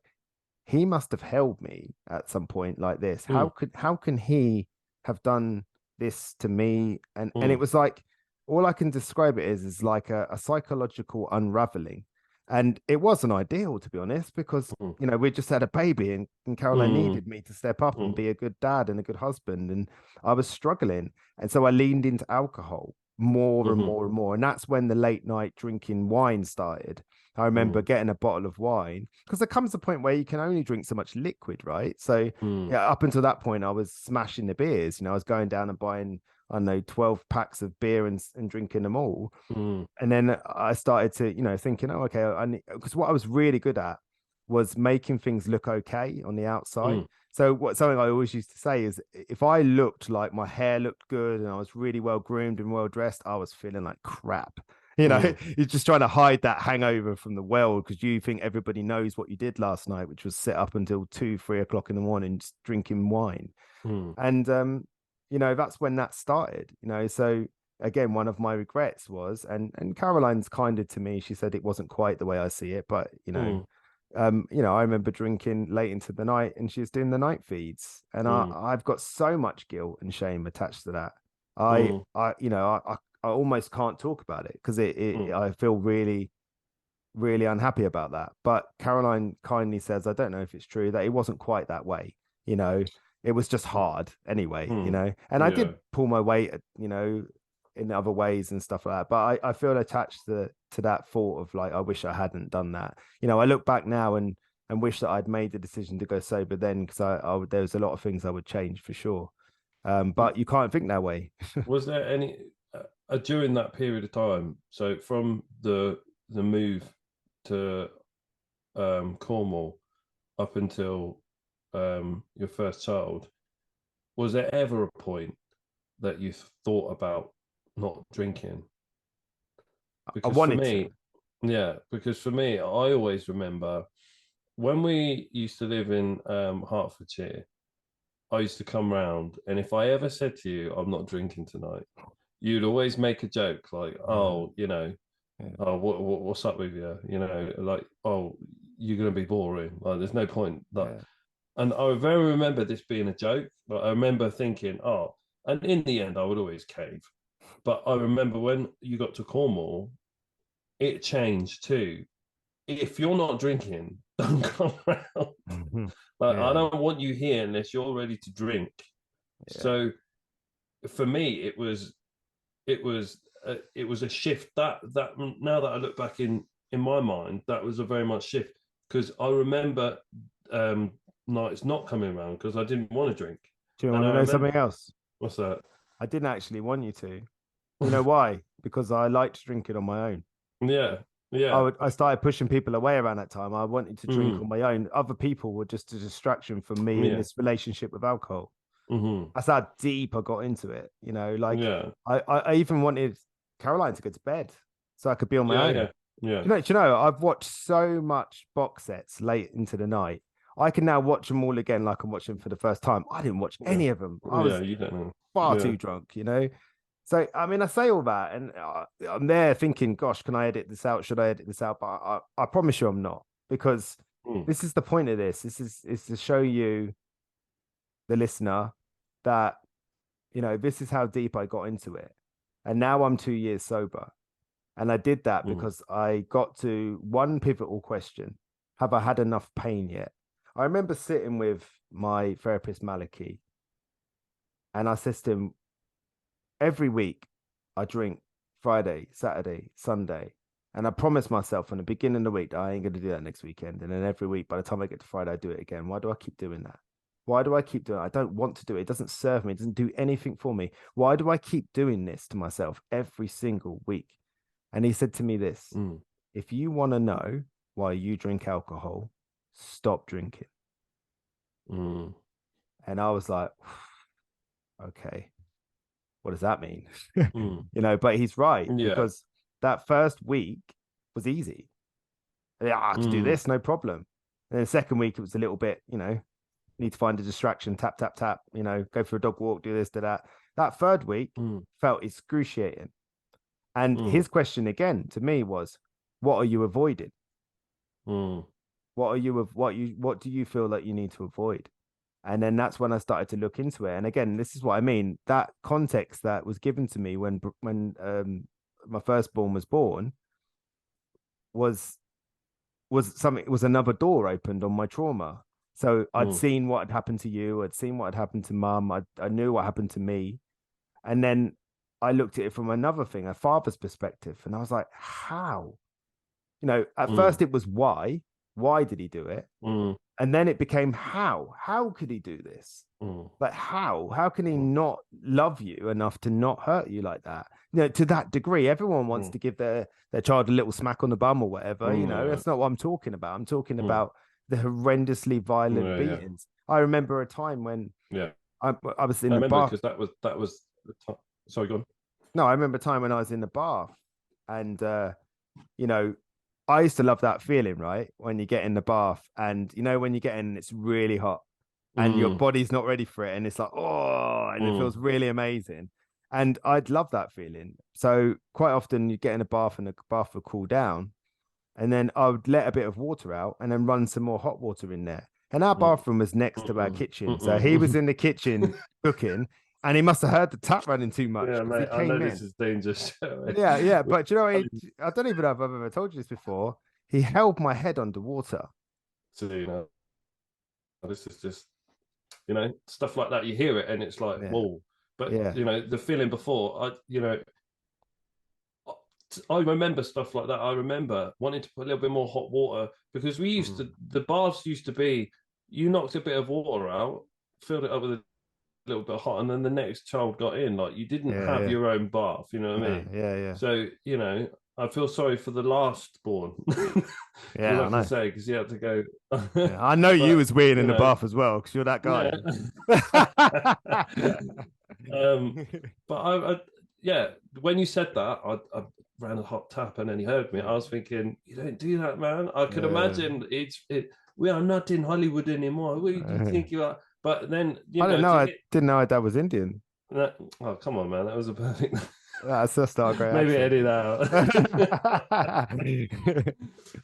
he must have held me at some point like this. How can he have done this to me? And it was like, all I can describe it is like a psychological unraveling. And it wasn't ideal, to be honest, because we just had a baby, and Caroline needed me to step up and be a good dad and a good husband, and I was struggling. And so I leaned into alcohol more and more and more. And that's when the late night drinking wine started. I remember getting a bottle of wine, because there comes a point where you can only drink so much liquid, right? So yeah, up until that point, I was smashing the beers. I was going down and buying, I don't know, 12 packs of beer and drinking them all. And then I started to, thinking, oh, okay, because what I was really good at was making things look okay on the outside. So something I always used to say is, if I looked like my hair looked good and I was really well groomed and well dressed, I was feeling like crap. You're just trying to hide that hangover from the world, because you think everybody knows what you did last night, which was sit up until 2-3 o'clock in the morning just drinking wine. And that's when that started. So again, one of my regrets was, and Caroline's kinder to me, she said it wasn't quite the way I see it, but I remember drinking late into the night, and she was doing the night feeds, and I've got so much guilt and shame attached to that. I almost can't talk about it, because I feel really, really unhappy about that. But Caroline kindly says, I don't know if it's true, that it wasn't quite that way. It was just hard anyway, and I did pull my weight, in other ways and stuff like that. But I feel attached to that thought of like, I wish I hadn't done that. I look back now and wish that I'd made the decision to go sober then, because there was a lot of things I would change for sure. But you can't think that way. Was there any during that period of time? So from the move to Cornwall up until your first child, was there ever a point that you thought about not drinking? Because I wanted to. Because for me, I always remember when we used to live in Hertfordshire, I used to come round, and if I ever said to you, I'm not drinking tonight, you'd always make a joke like, oh, oh, what's up with you? Like, oh, you're going to be boring. Like, there's no point. Like, and I very remember this being a joke, but I remember thinking, oh, and in the end, I would always cave. But I remember when you got to Cornwall, it changed too. If you're not drinking, don't come around. Like, I don't want you here unless you're ready to drink. So for me, it was a shift that now that I look back in my mind, that was a very much shift, because I remember nights not coming around because I didn't want to drink. Do you want to know something else? What's that? I didn't actually want you to. You know why? Because I liked drinking on my own. I started pushing people away around that time. I wanted to drink on my own. Other people were just a distraction from me in this relationship with alcohol. That's how deep I got into it. I even wanted Caroline to go to bed so I could be on my own. Do you know, I've watched so much box sets late into the night. I can now watch them all again like I'm watching for the first time. I didn't watch any of them. I was far too drunk, So, I mean, I say all that, and I'm there thinking, gosh, can I edit this out? Should I edit this out? But I promise you I'm not, because Mm, this is the point of this. Is to show you, the listener, that, this is how deep I got into it. And now I'm 2 years sober. And I did that mm, because I got to one pivotal question: have I had enough pain yet? I remember sitting with my therapist, Maliki, and I said to him, every week I drink Friday, Saturday, Sunday. And I promised myself from the beginning of the week that I ain't going to do that next weekend. And then every week, by the time I get to Friday, I do it again. Why do I keep doing that? Why do I keep doing it? I don't want to do it. It doesn't serve me. It doesn't do anything for me. Why do I keep doing this to myself every single week? And he said to me this: mm, if you want to know why you drink alcohol, stop drinking. mm, And I was like, okay, what does that mean? mm. But he's right, Yeah. because that first week was easy. Yeah, I could do Mm, this, no problem. And then the second week, it was a little bit, need to find a distraction, tap, tap, tap, go for a dog walk, do this, do that. That third week mm, felt excruciating. And mm, his question again to me was, what are you avoiding? mm, What do you feel like you need to avoid? And then that's when I started to look into it. And again, this is what I mean. That context that was given to me when my firstborn was born was was another door opened on my trauma. So I'd mm, seen what had happened to you, I'd seen what had happened to mum, I knew what happened to me. And then I looked at it from another thing, a father's perspective. And I was like, how? At mm, first it was why? Why did he do it? mm, And then it became how? How could he do this? mm, Like, how? How can he mm, not love you enough to not hurt you like that? To that degree, everyone wants mm, to give their child a little smack on the bum or whatever. yeah. That's not what I'm talking about. I'm talking Mm, about the horrendously violent yeah, yeah, beatings. I remember a time when yeah. I was in I the remember bath. because that was the time. Sorry, go on. No, I remember a time when I was in the bath, and you know, I used to love that feeling, right? When you get in the bath, and when you get in, it's really hot, and your Mm, body's not ready for it, and it's like, oh, and it feels mm, really amazing. And I'd love that feeling. So quite often you get in a bath and the bath would cool down, and then I would let a bit of water out and then run some more hot water in there. And our mm, bathroom was next to our mm, kitchen. So he was mm. in the kitchen cooking, and he must have heard the tap running too much Yeah, because he mate. I know came this in. is dangerous. Yeah, yeah. But I don't even know if I've ever told you this before. He held my head underwater. So, this is just, stuff like that. You hear it and it's like, Yeah, whoa. But, yeah. the feeling before, I remember stuff like that. I remember wanting to put a little bit more hot water because Mm. the baths used to be, you knocked a bit of water out, filled it up with a little bit hot, and then the next child got in. Like you didn't Yeah, have yeah. your own bath, you know what I No, mean? yeah, yeah. So, I feel sorry for the last born, Yeah, all I I can know. say, because he had to go. Yeah, I know you But, was weird in you the know, bath as well because you're that guy. yeah. um, but yeah, when you said that, I ran a hot tap and then he heard me. I was thinking, you don't do that, man. I could Yeah. imagine we are not in Hollywood anymore. Who do you think you are? But then, I didn't know. to I hit didn't know my dad was Indian. that, oh, come on, man. That was a perfect. That's not a great Maybe accent. edit that out.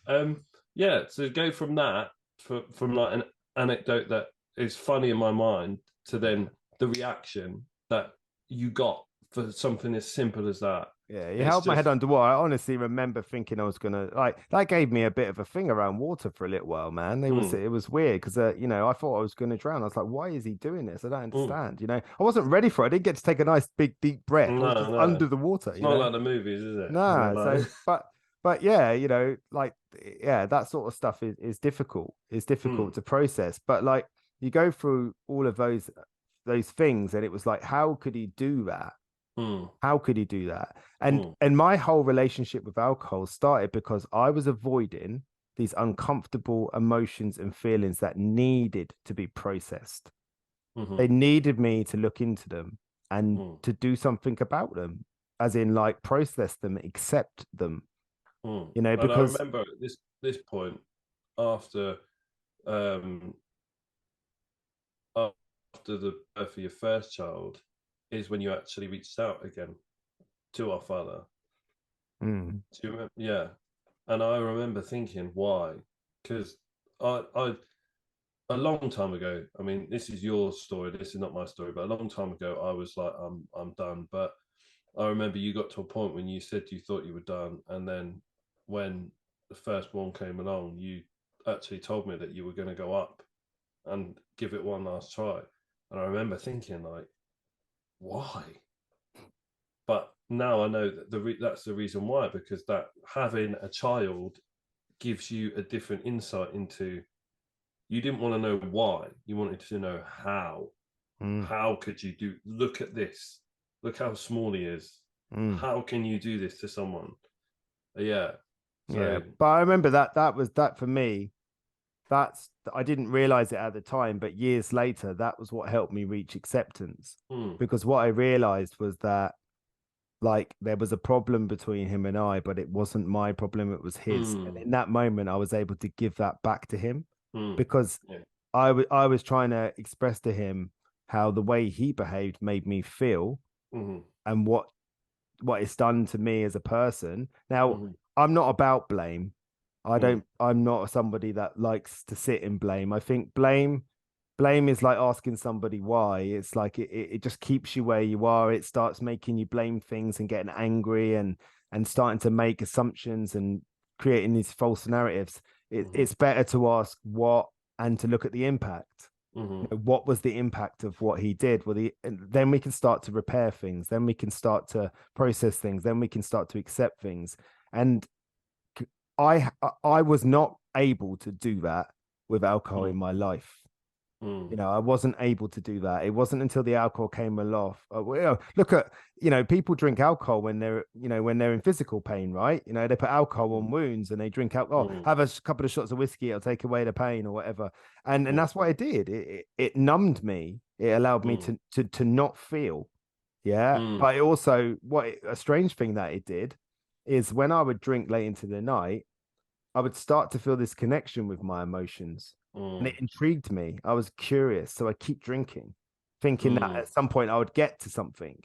um, yeah, so go from that, from like an anecdote that is funny in my mind to then the reaction that you got for something as simple as that. Yeah, he It's held my head just, underwater. I honestly remember thinking I was gonna like that gave me a bit of a thing around water for a little while, man. mm, It was weird because I thought I was gonna drown. I was like, why is he doing this? I don't mm, understand. I wasn't ready for it. I didn't get to take a nice big deep breath. I was no, just no, under the water, it's not like the movies, is it? They're Nah, like, so but yeah, like yeah, that sort of stuff is difficult. It's difficult mm, to process. But like you go through all of those things, and it was like, how could he do that? mm, How could he do that? And mm, and my whole relationship with alcohol started because I was avoiding these uncomfortable emotions and feelings that needed to be processed. mm, They needed me to look into them and mm, to do something about them, as in like process them, accept them, mm. And I because remember at this point after um after the birth of your first child is when you actually reached out again. to our father. Mm. Do you remember? Yeah. And I remember thinking, why? Because I a long time ago, I mean, this is your story, this is not my story, but a long time ago, I was like, I'm done. But I remember you got to a point when you said you thought you were done, and then when the firstborn came along, you actually told me that you were going to go up and give it one last try. And I remember thinking, like, why? But now I know that that's the reason why, because that having a child gives you a different insight into. You didn't want to know why, you wanted to know how. Mm. How could you do? Look at this. Look how small he is. Mm. How can you do this to someone? Yeah. Yeah, So. but I remember that was that for me. That's I didn't realize it at the time, but years later, that was what helped me reach acceptance. Mm, Because what I realized was that like there was a problem between him and I, but it wasn't my problem, it was his. And mm, in that moment, I was able to give that back to him mm, because yeah. I was trying to express to him how the way he behaved made me feel Mm, and what it's done to me as a person. Now, mm, I'm not about blame. mm, I'm not somebody that likes to sit in blame. I think blame is like asking somebody why. It's like it just keeps you where you are. It starts making you blame things and getting angry and starting to make assumptions and creating these false narratives. mm, It's better to ask what and to look at the impact. mm, What was the impact of what he did? Well, then we can start to repair things. Then we can start to process things. Then we can start to accept things. And I was not able to do that with alcohol in mm, my life. mm, I wasn't able to do that. It wasn't until the alcohol came along. Look at, people drink alcohol when when they're in physical pain, right? They put alcohol on wounds and they drink alcohol. mm, Have a couple of shots of whiskey, it'll take away the pain or whatever. And mm, that's what it did. It numbed me. It allowed me mm, to not feel. Yeah. mm, But it also, a strange thing that it did is when I would drink late into the night, I would start to feel this connection with my emotions. And mm, it intrigued me. I was curious. So I keep drinking, thinking that mm. at some point I would get to something.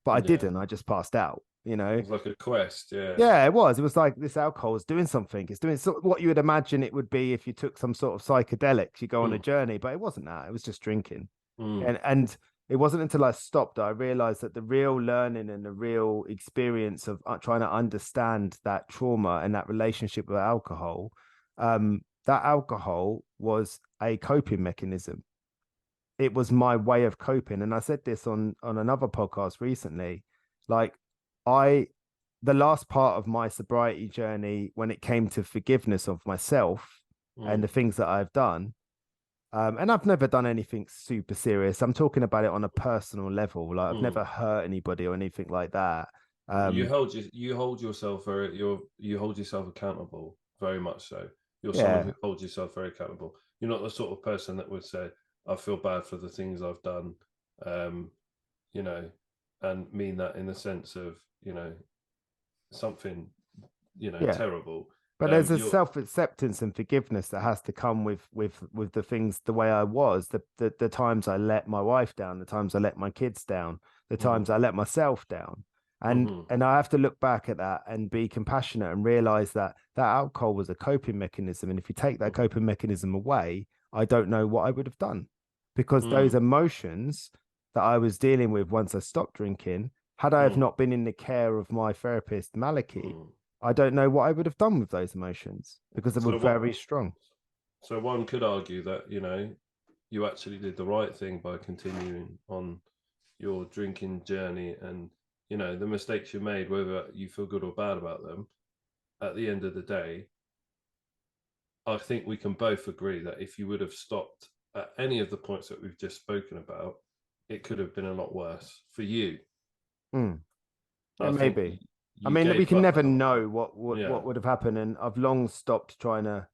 But I Yeah. didn't. I just passed out. It's like a quest. Yeah. Yeah, it was. It was like this alcohol is doing something. It's doing what you would imagine it would be if you took some sort of psychedelics. You go on a Mm, journey, but it wasn't that. It was just drinking. mm, And it wasn't until I stopped that I realized that the real learning and the real experience of trying to understand that trauma and that relationship with alcohol, that alcohol was a coping mechanism. It was my way of coping. And I said this on another podcast recently. Like I the last part of my sobriety journey when it came to forgiveness of myself and the mm, things that I've done, and I've never done anything super serious. I'm talking about it on a personal level. Like I've mm. never hurt anybody or anything like that. You Um, hold yourself you hold yourself accountable very much so. You're someone yeah, who holds yourself very accountable. You're not the sort of person that would say, "I feel bad for the things I've done," um, you know, and mean that in the sense of something yeah. terrible. But there's a You're self-acceptance and forgiveness that has to come with the things the way I was, the times I let my wife down, the times I let my kids down, the mhm, times I let myself down. And mhm, and I have to look back at that and be compassionate and realize that that alcohol was a coping mechanism. And if you take that mhm, coping mechanism away, I don't know what I would have done because those mm, emotions that I was dealing with once I stopped drinking, had I have mm, not been in the care of my therapist, Maliki, mm, I don't know what I would have done with those emotions because they were so what very strong. so one could argue that you actually did the right thing by continuing on your drinking journey, and the mistakes you made, whether you feel good or bad about them, at the end of the day, I think we can both agree that if you would have stopped at any of the points that we've just spoken about, it could have been a lot worse for you. Mm, I it may think be. I you mean, we gave can up. never know Yeah. what would have happened, and I've long stopped trying to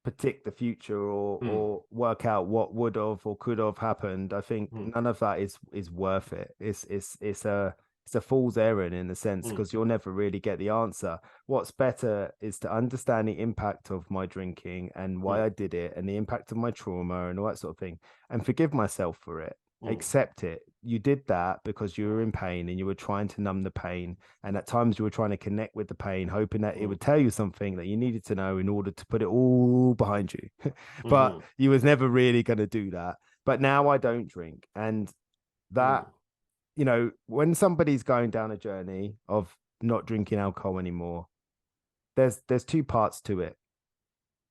predict the future Mm, or work out what would have or could have happened. I think mm, none of that is worth it. It's a fool's errand in a sense mm, because you'll never really get the answer. What's better is to understand the impact of my drinking and why mm, I did it and the impact of my trauma and all that sort of thing and forgive myself for it. accept it. You did that because you were in pain and you were trying to numb the pain. And at times you were trying to connect with the pain, hoping that it would tell you something that you needed to know in order to put it all behind you. But you was never really going to do that. But now I don't drink. And that, you know, when somebody's going down a journey of not drinking alcohol anymore, there's two parts to it.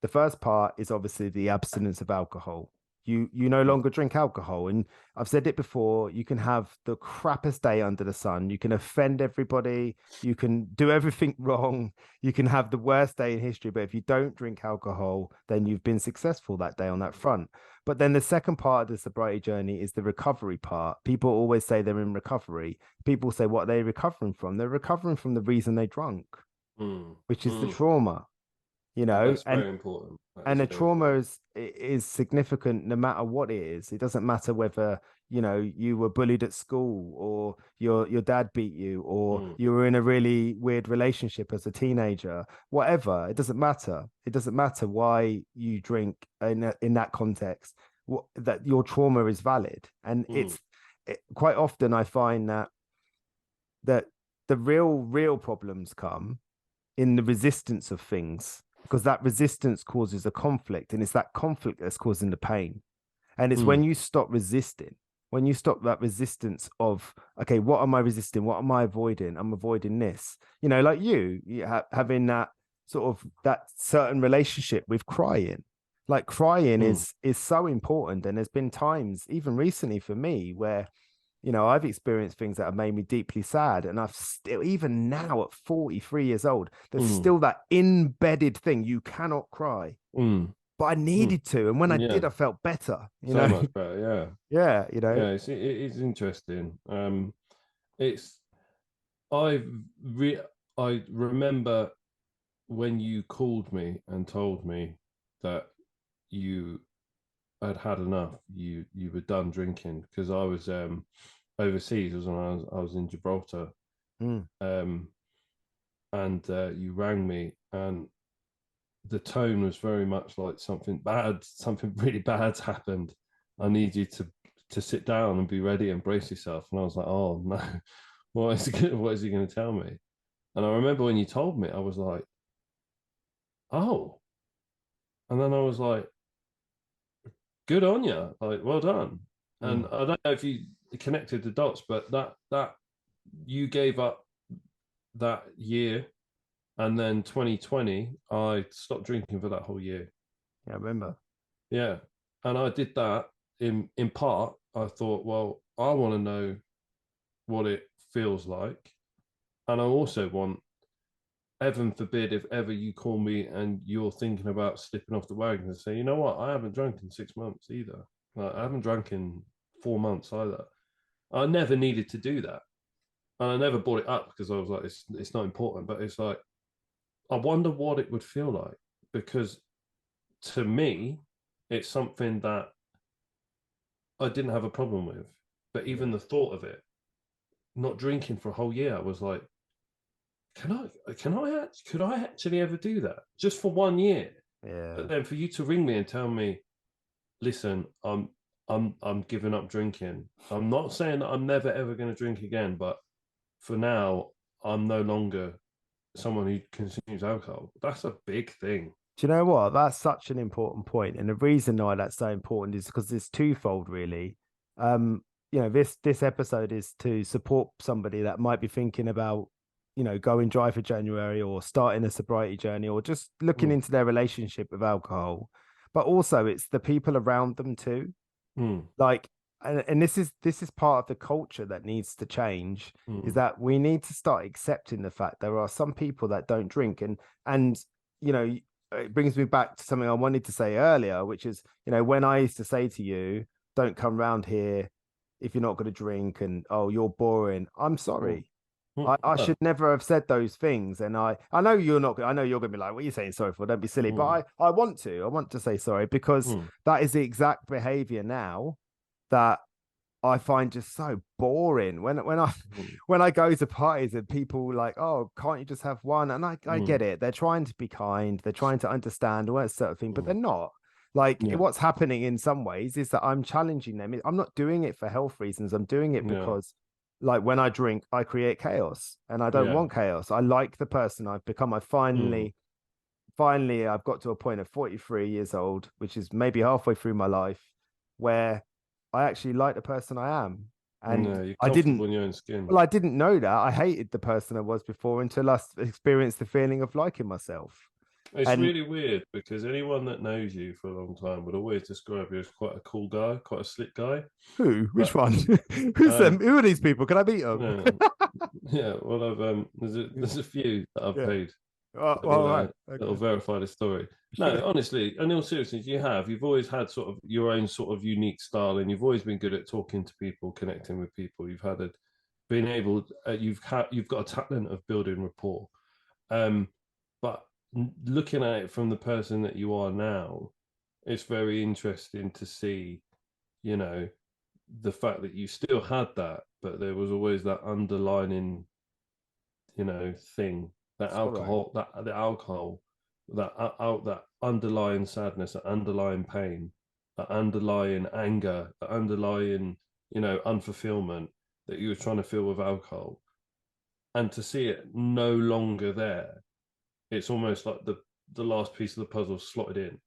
The first part is obviously the abstinence of alcohol. You no longer drink alcohol. And I've said it before, you can have the crappiest day under the sun. You can offend everybody. You can do everything wrong. You can have the worst day in history. But if you don't drink alcohol, then you've been successful that day on that front. But then the second part of the sobriety journey is the recovery part. People always say they're in recovery. People say, what are they recovering from? They're recovering from the reason they drunk, which is the trauma. You know, that's very important. And the trauma is significant no matter what it is. It doesn't matter whether, you know, you were bullied at school or your dad beat you or you were in a really weird relationship as a teenager, whatever. It doesn't matter. It doesn't matter why you drink in that context, that your trauma is valid. And quite often I find that the real problems come in the resistance of things, because that resistance causes a conflict, and it's that conflict that's causing the pain. And it's when you stop resisting, when you stop that resistance of, okay, what am I resisting? What am I avoiding? I'm avoiding this. You know, like you having that sort of that certain relationship with crying. Like crying is so important. And there's been times, even recently for me, where, you know, I've experienced things that have made me deeply sad. And I've still, even now at 43 years old, there's still that embedded thing. You cannot cry. But I needed to. And when I did, I felt better. You know? Much better, yeah. Yeah, you know. Yeah, it's interesting. I remember when you called me and told me that you had had enough. You were done drinking, because I was overseas. It was when I was in Gibraltar, and you rang me, and the tone was very much like something really bad's happened. I need you to sit down and be ready and brace yourself. And I was like, oh no, what is he going to tell me? And I remember when you told me, I was like, oh, and then I was like, good on you, like, well done. And I don't know if you connected the dots, but that you gave up that year, and then 2020 I stopped drinking for that whole year. Yeah, I remember. Yeah, and I did that in part. I thought, well, I want to know what it feels like, and I also want, heaven forbid, if ever you call me and you're thinking about slipping off the wagon, and say, you know what, I haven't drunk in 6 months either. Like, I haven't drunk in 4 months either. I never needed to do that. And I never brought it up because I was like, it's not important. But it's like, I wonder what it would feel like. Because to me, it's something that I didn't have a problem with. But even the thought of it, not drinking for a whole year, I was like, could I actually ever do that just for 1 year? Yeah. But then for you to ring me and tell me, listen, I'm giving up drinking. I'm not saying that I'm never ever going to drink again, but for now, I'm no longer someone who consumes alcohol. That's a big thing. Do you know what? That's such an important point. And the reason why that's so important is because it's twofold, really. You know, this episode is to support somebody that might be thinking about, you know, going dry for January, or starting a sobriety journey, or just looking into their relationship with alcohol. But also it's the people around them too. Like, and this is part of the culture that needs to change, is that we need to start accepting the fact there are some people that don't drink. And you know, it brings me back to something I wanted to say earlier, which is, you know, when I used to say to you, don't come round here if you're not going to drink, and oh, you're boring. I'm sorry. I should never have said those things. And I know you're not, I know you're going to be like, what are you saying sorry for? Don't be silly. But I want to say sorry, because that is the exact behavior now that I find just so boring. When I go to parties and people like, oh, can't you just have one? And I get it. They're trying to be kind. They're trying to understand all that sort of thing, but they're not. Like Yeah. what's happening in some ways is that I'm challenging them. I'm not doing it for health reasons. I'm doing it Yeah. because like when I drink, I create chaos and I don't Yeah. want chaos. I like the person I've become. I Mm. finally I've got to a point of 43 years old, which is maybe halfway through my life, where I actually like the person I am. And No, you're I didn't, comfortable in your own skin. well, I didn't know that. I hated the person I was before until I experienced the feeling of liking myself. It's And really weird because anyone that knows you for a long time would always describe you as quite a cool guy, quite a slick guy. who? Which But one? Who's them? um, Who are these people? Can I meet them? yeah, yeah. Well, there's a few that I've Yeah. paid Oh, that'll all right. that'll Okay. verify the story. No, honestly, in all seriousness, you've always had sort of your own sort of unique style, and you've always been good at talking to people, connecting with people. You've had a been able, you've got a talent of building rapport. But looking at it from the person that you are now, it's very interesting to see, you know, the fact that you still had that, but there was always that underlining, thing, that Sorrow. alcohol, that underlying sadness, that underlying pain, that underlying anger, that underlying, unfulfillment that you were trying to feel with alcohol, and to see it no longer there, it's almost like the last piece of the puzzle slotted in,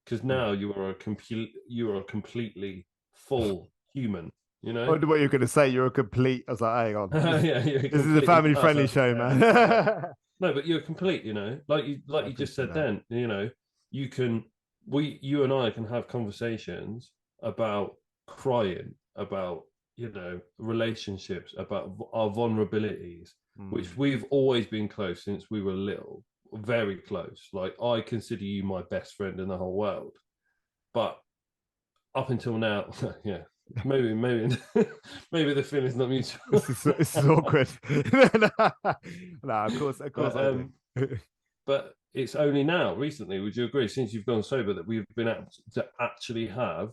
because Hmm. now you are a completely full human, you I know. wonder what you're going to say. You're a complete. I was like, hang on. Yeah, you're This is a completely family nuts. friendly show, man. No, but you're complete, like I you just appreciate said that. then, you can, you and I can have conversations about crying, about, relationships, about our vulnerabilities, which Mm. we've always been close since we were little, very close. Like, I consider you my best friend in the whole world. But up until now, yeah, maybe, maybe the feeling's not mutual. This is awkward. No, of course But I do. but it's only now, recently, would you agree, since you've gone sober, that we've been able to actually have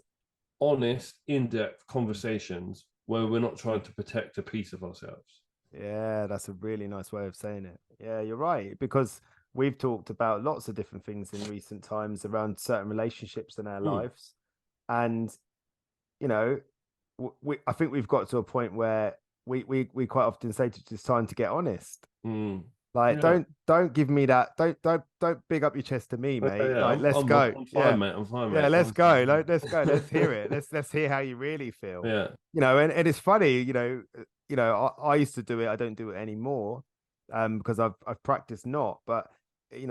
honest, in-depth conversations where we're not trying to protect a piece of ourselves. Yeah, that's a really nice way of saying it. Yeah, you're right. Because we've talked about lots of different things in recent times around certain relationships in our Mm, lives. And, you know, I think we've got to a point where we quite often say it's time to get honest. mm. Like, Yeah. don't give me that. Don't big up your chest to me, Okay, mate. yeah, Like, let's I'm go. I'm Yeah. fine, mate. I'm fine, Yeah, mate. let's Honestly, go. yeah. Let's go. Let's hear it. Let's hear how you really feel. Yeah. And it's funny, I used to do it. I don't do it anymore, because I've practiced not. But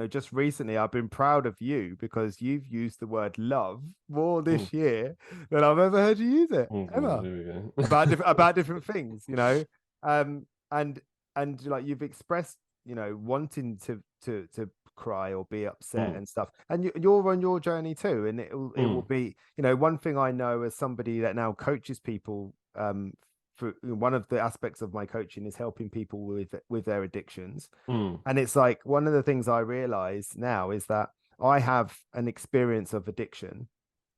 just recently, I've been proud of you because you've used the word love more Mm, this year than I've ever heard you use it oh God, ever here we about go. about different things. Um, and like you've expressed, wanting to cry or be upset Mm, and stuff, and you're on your journey too, and it will mm, be, one thing I know as somebody that now coaches people, for one of the aspects of my coaching is helping people with their addictions. mm, And it's like one of the things I realize now is that I have an experience of addiction,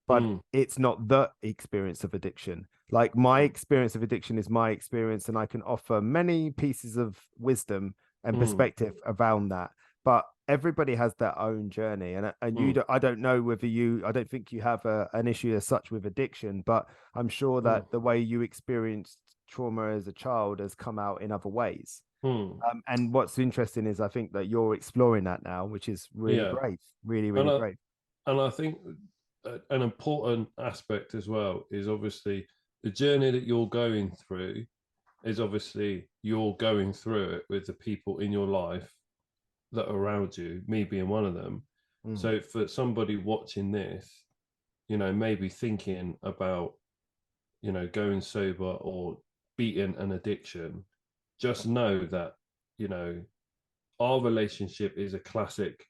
but mm, it's not the experience of addiction. Like my mm, experience of addiction is my experience, and I can offer many pieces of wisdom and mm, perspective around that. But everybody has their own journey, and mm, I don't know whether I don't think you have an issue as such with addiction, but I'm sure mm, that the way you experienced trauma as a child has come out in other ways. mm. And what's interesting is I think that you're exploring that now, which is really Yeah. great, really, And really I great. and I think an important aspect as well is obviously the journey that you're going through is obviously you're going through it with the people in your life that are around you, me being one of them. Mm, So for somebody watching this, maybe thinking about, going sober or beating an addiction, just know that, you know, our relationship is a classic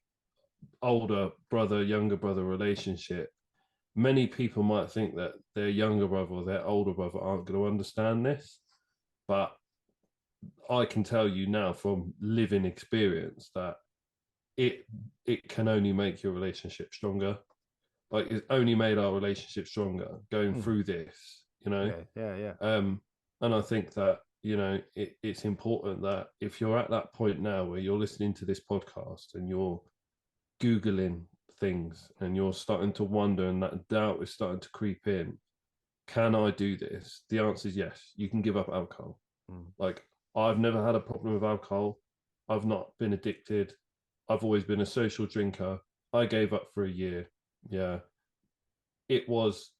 older brother, younger brother relationship. Many people might think that their younger brother or their older brother aren't going to understand this, but I can tell you now from living experience that it it can only make your relationship stronger. Like, it's only made our relationship stronger going mm. through this. Yeah, yeah, yeah. And I think that, it's important that if you're at that point now where you're listening to this podcast and you're Googling things, and you're starting to wonder, and that doubt is starting to creep in. Can I do this? The answer is yes. You can give up alcohol. Like, I've never had a problem with alcohol. I've not been addicted. I've always been a social drinker. I gave up for a year. Yeah. It was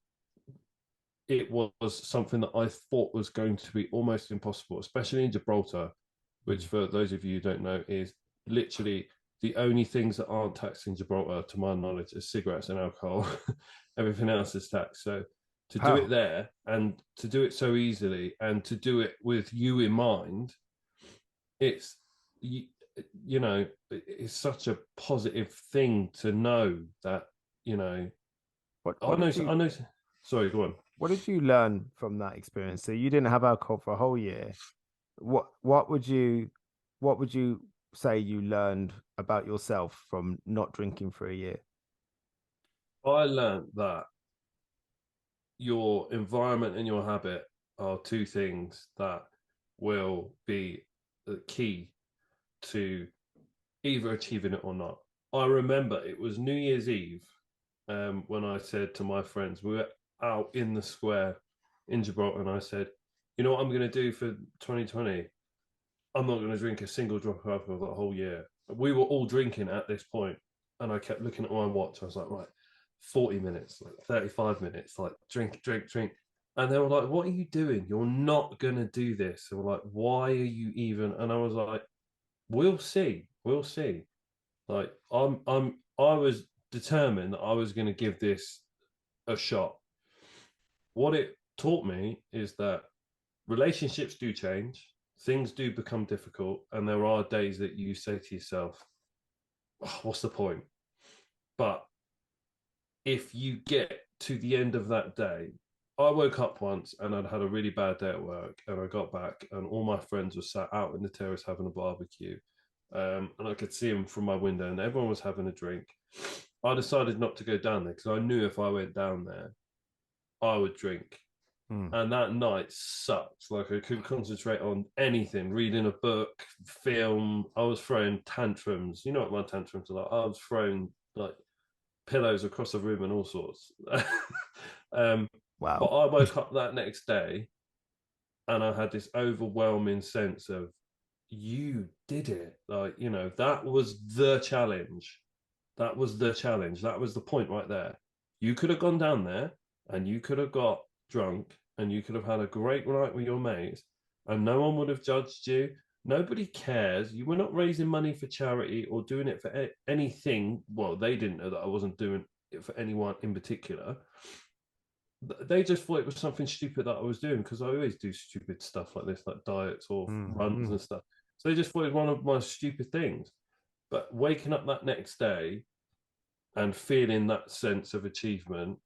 something that I thought was going to be almost impossible, especially in Gibraltar, which, for those of you who don't know, is literally the only things that aren't taxed in Gibraltar, to my knowledge, is cigarettes and alcohol. Everything else is taxed. So to do it there, and to do it so easily, and to do it with you in mind, it's you know, it's such a positive thing to know that, you know. I know. Sorry, go on. What did you learn from that experience? So you didn't have alcohol for a whole year. What would you say you learned about yourself from not drinking for a year? I learned that your environment and your habit are two things that will be the key to either achieving it or not. I remember it was New Year's Eve, when I said to my friends, we were out in the square in Gibraltar, and I said, you know what I'm going to do for 2020? I'm not going to drink a single drop of alcohol the whole year. We were all drinking at this point, and I kept looking at my watch. I was like, right, 40 minutes, like 35 minutes, like drink, drink, drink. And they were like, what are you doing? You're not going to do this. They were like, why are you even? And I was like, we'll see. We'll see. Like, I was determined that I was going to give this a shot. What it taught me is that relationships do change, things do become difficult, and there are days that you say to yourself, oh, what's the point? But if you get to the end of that day, I woke up once and I'd had a really bad day at work, and I got back and all my friends were sat out in the terrace having a barbecue. And I could see them from my window, and everyone was having a drink. I decided not to go down there because I knew if I went down there, I would drink. And that night sucked. Like, I couldn't concentrate on anything, reading a book, film. I was throwing tantrums. You know what my tantrums are like. I was throwing like pillows across the room and all sorts. Wow. But I woke up that next day and I had this overwhelming sense of, you did it. Like, you know, that was the challenge. That was the challenge. That was the point right there. You could have gone down there and you could have got drunk and you could have had a great night with your mates and no one would have judged you. Nobody cares. You were not raising money for charity or doing it for anything. Well, they didn't know that I wasn't doing it for anyone in particular. They just thought it was something stupid that I was doing, because I always do stupid stuff like this, like diets or runs and stuff. So they just thought it was one of my stupid things. But waking up that next day and feeling that sense of achievement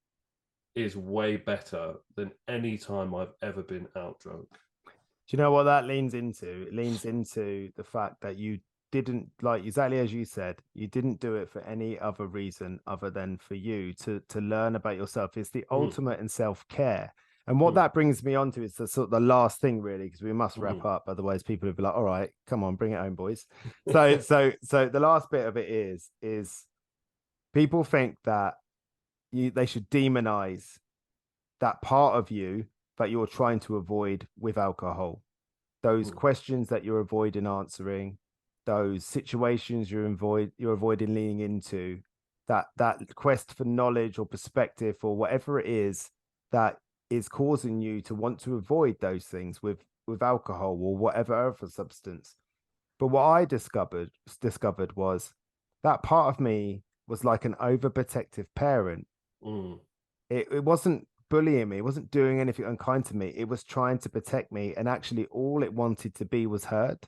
is way better than any time I've ever been out drunk. Do you know what that leans into? It leans into the fact that you didn't, like exactly as you said, you didn't do it for any other reason other than for you to learn about yourself. It's the ultimate in self-care. And what that brings me on to is the sort of the last thing, really, because we must wrap up. Otherwise, people will be like, all right, come on, bring it home, boys. So the last bit of it is people think that they should demonize that part of you that you're trying to avoid with alcohol. Those questions that you're avoiding answering, those situations you're avoiding leaning into, that quest for knowledge or perspective or whatever it is that is causing you to want to avoid those things with alcohol or whatever other substance. But what I discovered was that part of me was like an overprotective parent. It wasn't bullying me. It wasn't doing anything unkind to me. It was trying to protect me. And actually all it wanted to be was heard.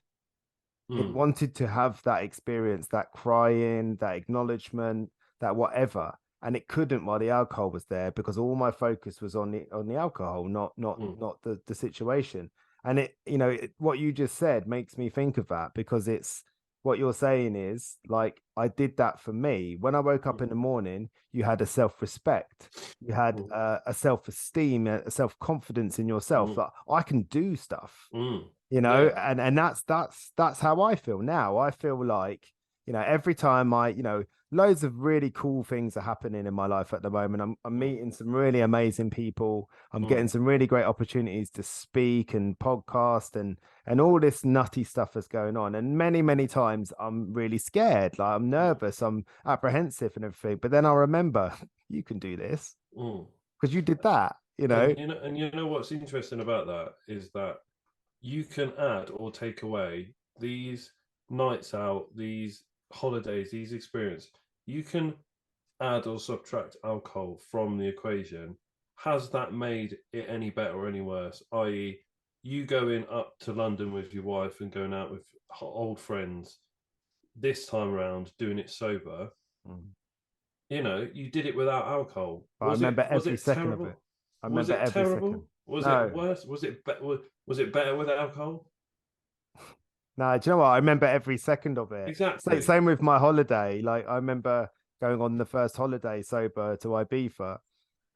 It wanted to have that experience, that crying, that acknowledgement, that whatever. And it couldn't while the alcohol was there, because all my focus was on the alcohol, not the situation. And it, you know, what you just said makes me think of that, because it's what you're saying is like, I did that for me. When I woke up in the morning, you had a self-respect, you had a self-esteem, a self-confidence in yourself that I can do stuff, you know, and that's how I feel now. I feel like, you know, every time I, you know, loads of really cool things are happening in my life at the moment. I'm meeting some really amazing people. I'm getting some really great opportunities to speak and podcast and all this nutty stuff that's going on. And many times I'm really scared, like I'm nervous, I'm apprehensive and everything. But then I remember you can do this because you did that, you know. And you know what's interesting about that is that you can add or take away these nights out, these holidays, these experiences. You can add or subtract alcohol from the equation. Has that made it any better or any worse? I.e., you going up to London with your wife and going out with old friends this time around, doing it sober. You know, you did it without alcohol. But I remember was every it second of terrible? it. I Was remember it every second. terrible? Was it No, worse? Was it better with alcohol? no, do you know what? I remember every second of it. Exactly. Same with my holiday. Like I remember going on the first holiday sober to Ibiza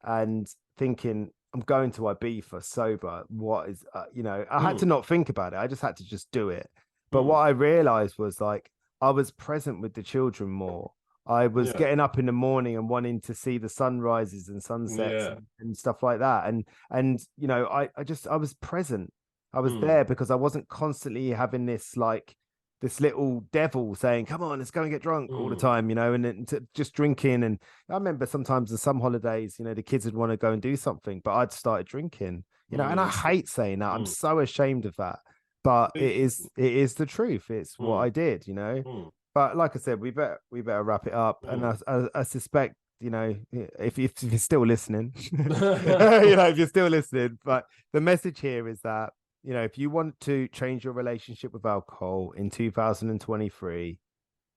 and thinking, I'm going to Ibiza sober. What is, you know, I had to not think about it. I just had to just do it. But what I realized was like, I was present with the children more. I was Yeah. getting up in the morning and wanting to see the sunrises and sunsets Yeah. and stuff like that. And you know, I was present. I was there because I wasn't constantly having this like this little devil saying, "Come on, let's go and get drunk" all the time, you know, and just drinking. And I remember sometimes on some holidays, you know, the kids would want to go and do something, but I'd started drinking, you know, and I hate saying that. I'm so ashamed of that, but it is the truth. It's what I did, you know. But like I said, we better wrap it up. And I suspect, you know, if you're still listening, you know, if you're still listening, but the message here is that, you know, if you want to change your relationship with alcohol in 2023,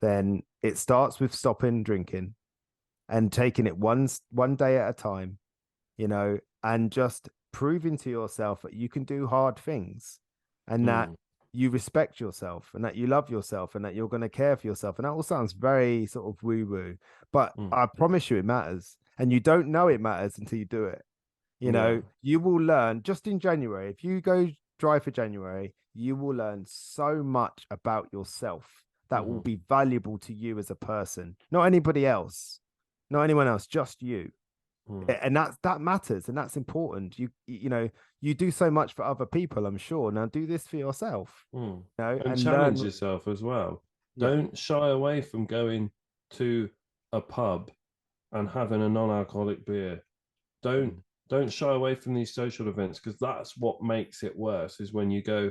then it starts with stopping drinking and taking it one day at a time, you know, and just proving to yourself that you can do hard things and that you respect yourself and that you love yourself and that you're going to care for yourself. And that all sounds very sort of woo woo, but I promise you it matters. And you don't know it matters until you do it. You know, you will learn just in January. If you go dry for January, you will learn so much about yourself that will be valuable to you as a person, not anybody else, not anyone else, just you. And that matters and that's important. You know, you do so much for other people, I'm sure. Now do this for yourself, you know, And and challenge learn. yourself as well. Yeah. Don't shy away from going to a pub and having a non-alcoholic beer. Don't don't shy away from these social events, because that's what makes it worse, is when you go,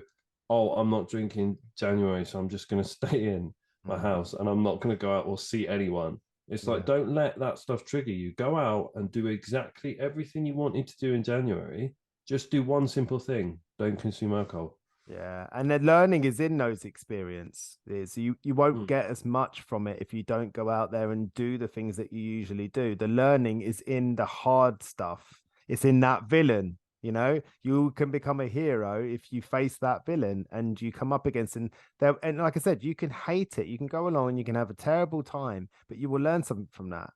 oh, I'm not drinking January, so I'm just going to stay in my house and I'm not going to go out or see anyone. It's like, don't let that stuff trigger you. Go out and do exactly everything you wanted to do in January. Just do one simple thing: don't consume alcohol. Yeah, and the learning is in those experiences. You won't get as much from it if you don't go out there and do the things that you usually do. The learning is in the hard stuff. It's in that villain, you know. You can become a hero if you face that villain and you come up against and like I said, you can hate it. You can go along and you can have a terrible time, but you will learn something from that.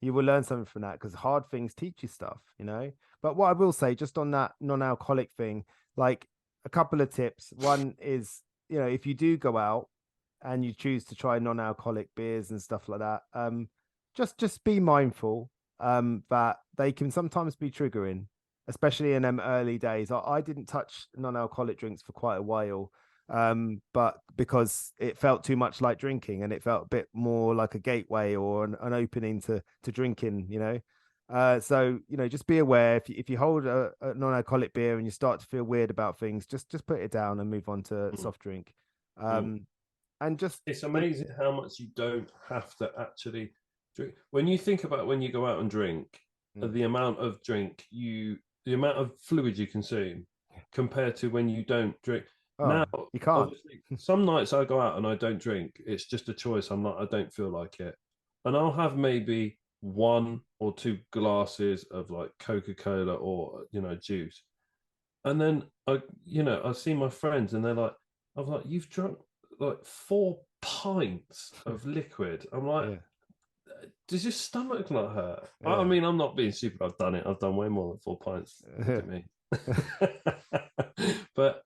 You will learn something from that because hard things teach you stuff, you know. But what I will say, just on that non-alcoholic thing, like a couple of tips. One is, you know, if you do go out and you choose to try non-alcoholic beers and stuff like that, just be mindful that they can sometimes be triggering, especially in them early days. I didn't touch non-alcoholic drinks for quite a while, but because it felt too much like drinking and it felt a bit more like a gateway or an opening to drinking, you know. So you know, just be aware if you hold a non-alcoholic beer and you start to feel weird about things, just put it down and move on to soft drink. And just It's amazing how much you don't have to actually drink. When you think about when you go out and drink, the amount of the amount of fluid you consume compared to when you don't drink. Now, you can't. obviously, some nights I go out and I don't drink. It's just a choice. I don't feel like it, and I'll have maybe one or two glasses of like Coca-Cola or juice, and then I see my friends and they're like, I'm like, you've drunk like 4 pints of liquid. I'm like, does your stomach not hurt? I mean, I'm not being stupid. I've done it. I've done way more than 4 pints. Look at me. But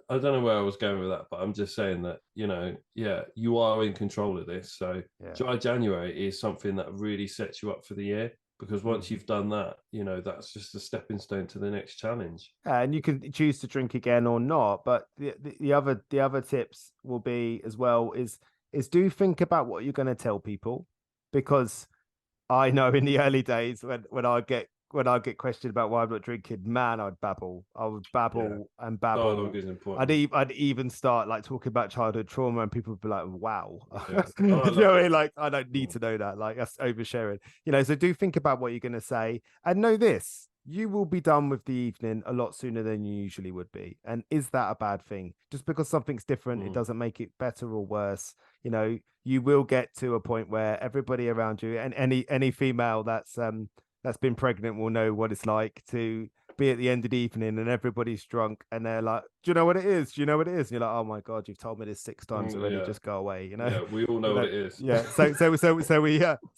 but I don't know where I was going with that, but I'm just saying that, you are in control of this. So Yeah. dry January is something that really sets you up for the year, because once you've done that, that's just a stepping stone to the next challenge. And you can choose to drink again or not. But the other tips will be as well is do think about what you're going to tell people, because I know in the early days when I get questioned about why I'm not drinking, man, I'd babble. I would babble and babble. Dialogue is important. I'd even start like talking about childhood trauma, and people would be like, "Wow," Yeah. you Oh, I know, love what I it. mean? Like I don't need to know that. Like that's oversharing, you know. So do think about what you're going to say, and know this: you will be done with the evening a lot sooner than you usually would be. And is that a bad thing? Just because something's different, it doesn't make it better or worse. You know, you will get to a point where everybody around you, and any female that's been pregnant will know what it's like to be at the end of the evening and everybody's drunk and they're like, "Do you know what it is? Do you know what it is?" And you're like, "Oh my god, you've told me this 6 times already. Yeah. Just go away." You know. Yeah, we all know what it is. Yeah. So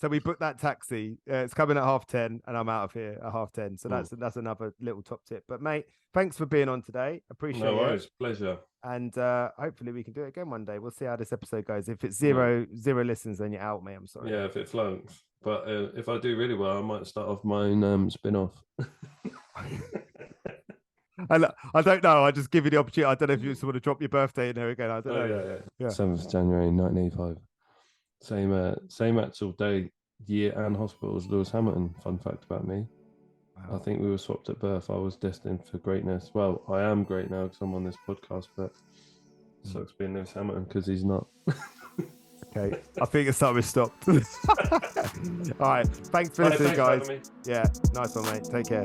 we booked that taxi. It's coming at 10:30, and I'm out of here at 10:30. So that's another little top tip. But mate, thanks for being on today. Appreciate No it. worries, pleasure. And hopefully we can do it again one day. We'll see how this episode goes. If it's zero listens, then you're out, mate. I'm sorry. Yeah, if it flunks. But if I do really well, I might start off mine spin-off. I don't know. I just give you the opportunity. I don't know if you just want to drop your birthday in there again. I don't know. Yeah. 7th January 1985. Same actual day, year, and hospital as Lewis Hamilton. Fun fact about me. Wow. I think we were swapped at birth. I was destined for greatness. Well, I am great now because I'm on this podcast, but it sucks being Lewis Hamilton because he's not. Okay, I think it's time we stopped. All right, thanks for listening, guys. Yeah, nice one, mate. Take care.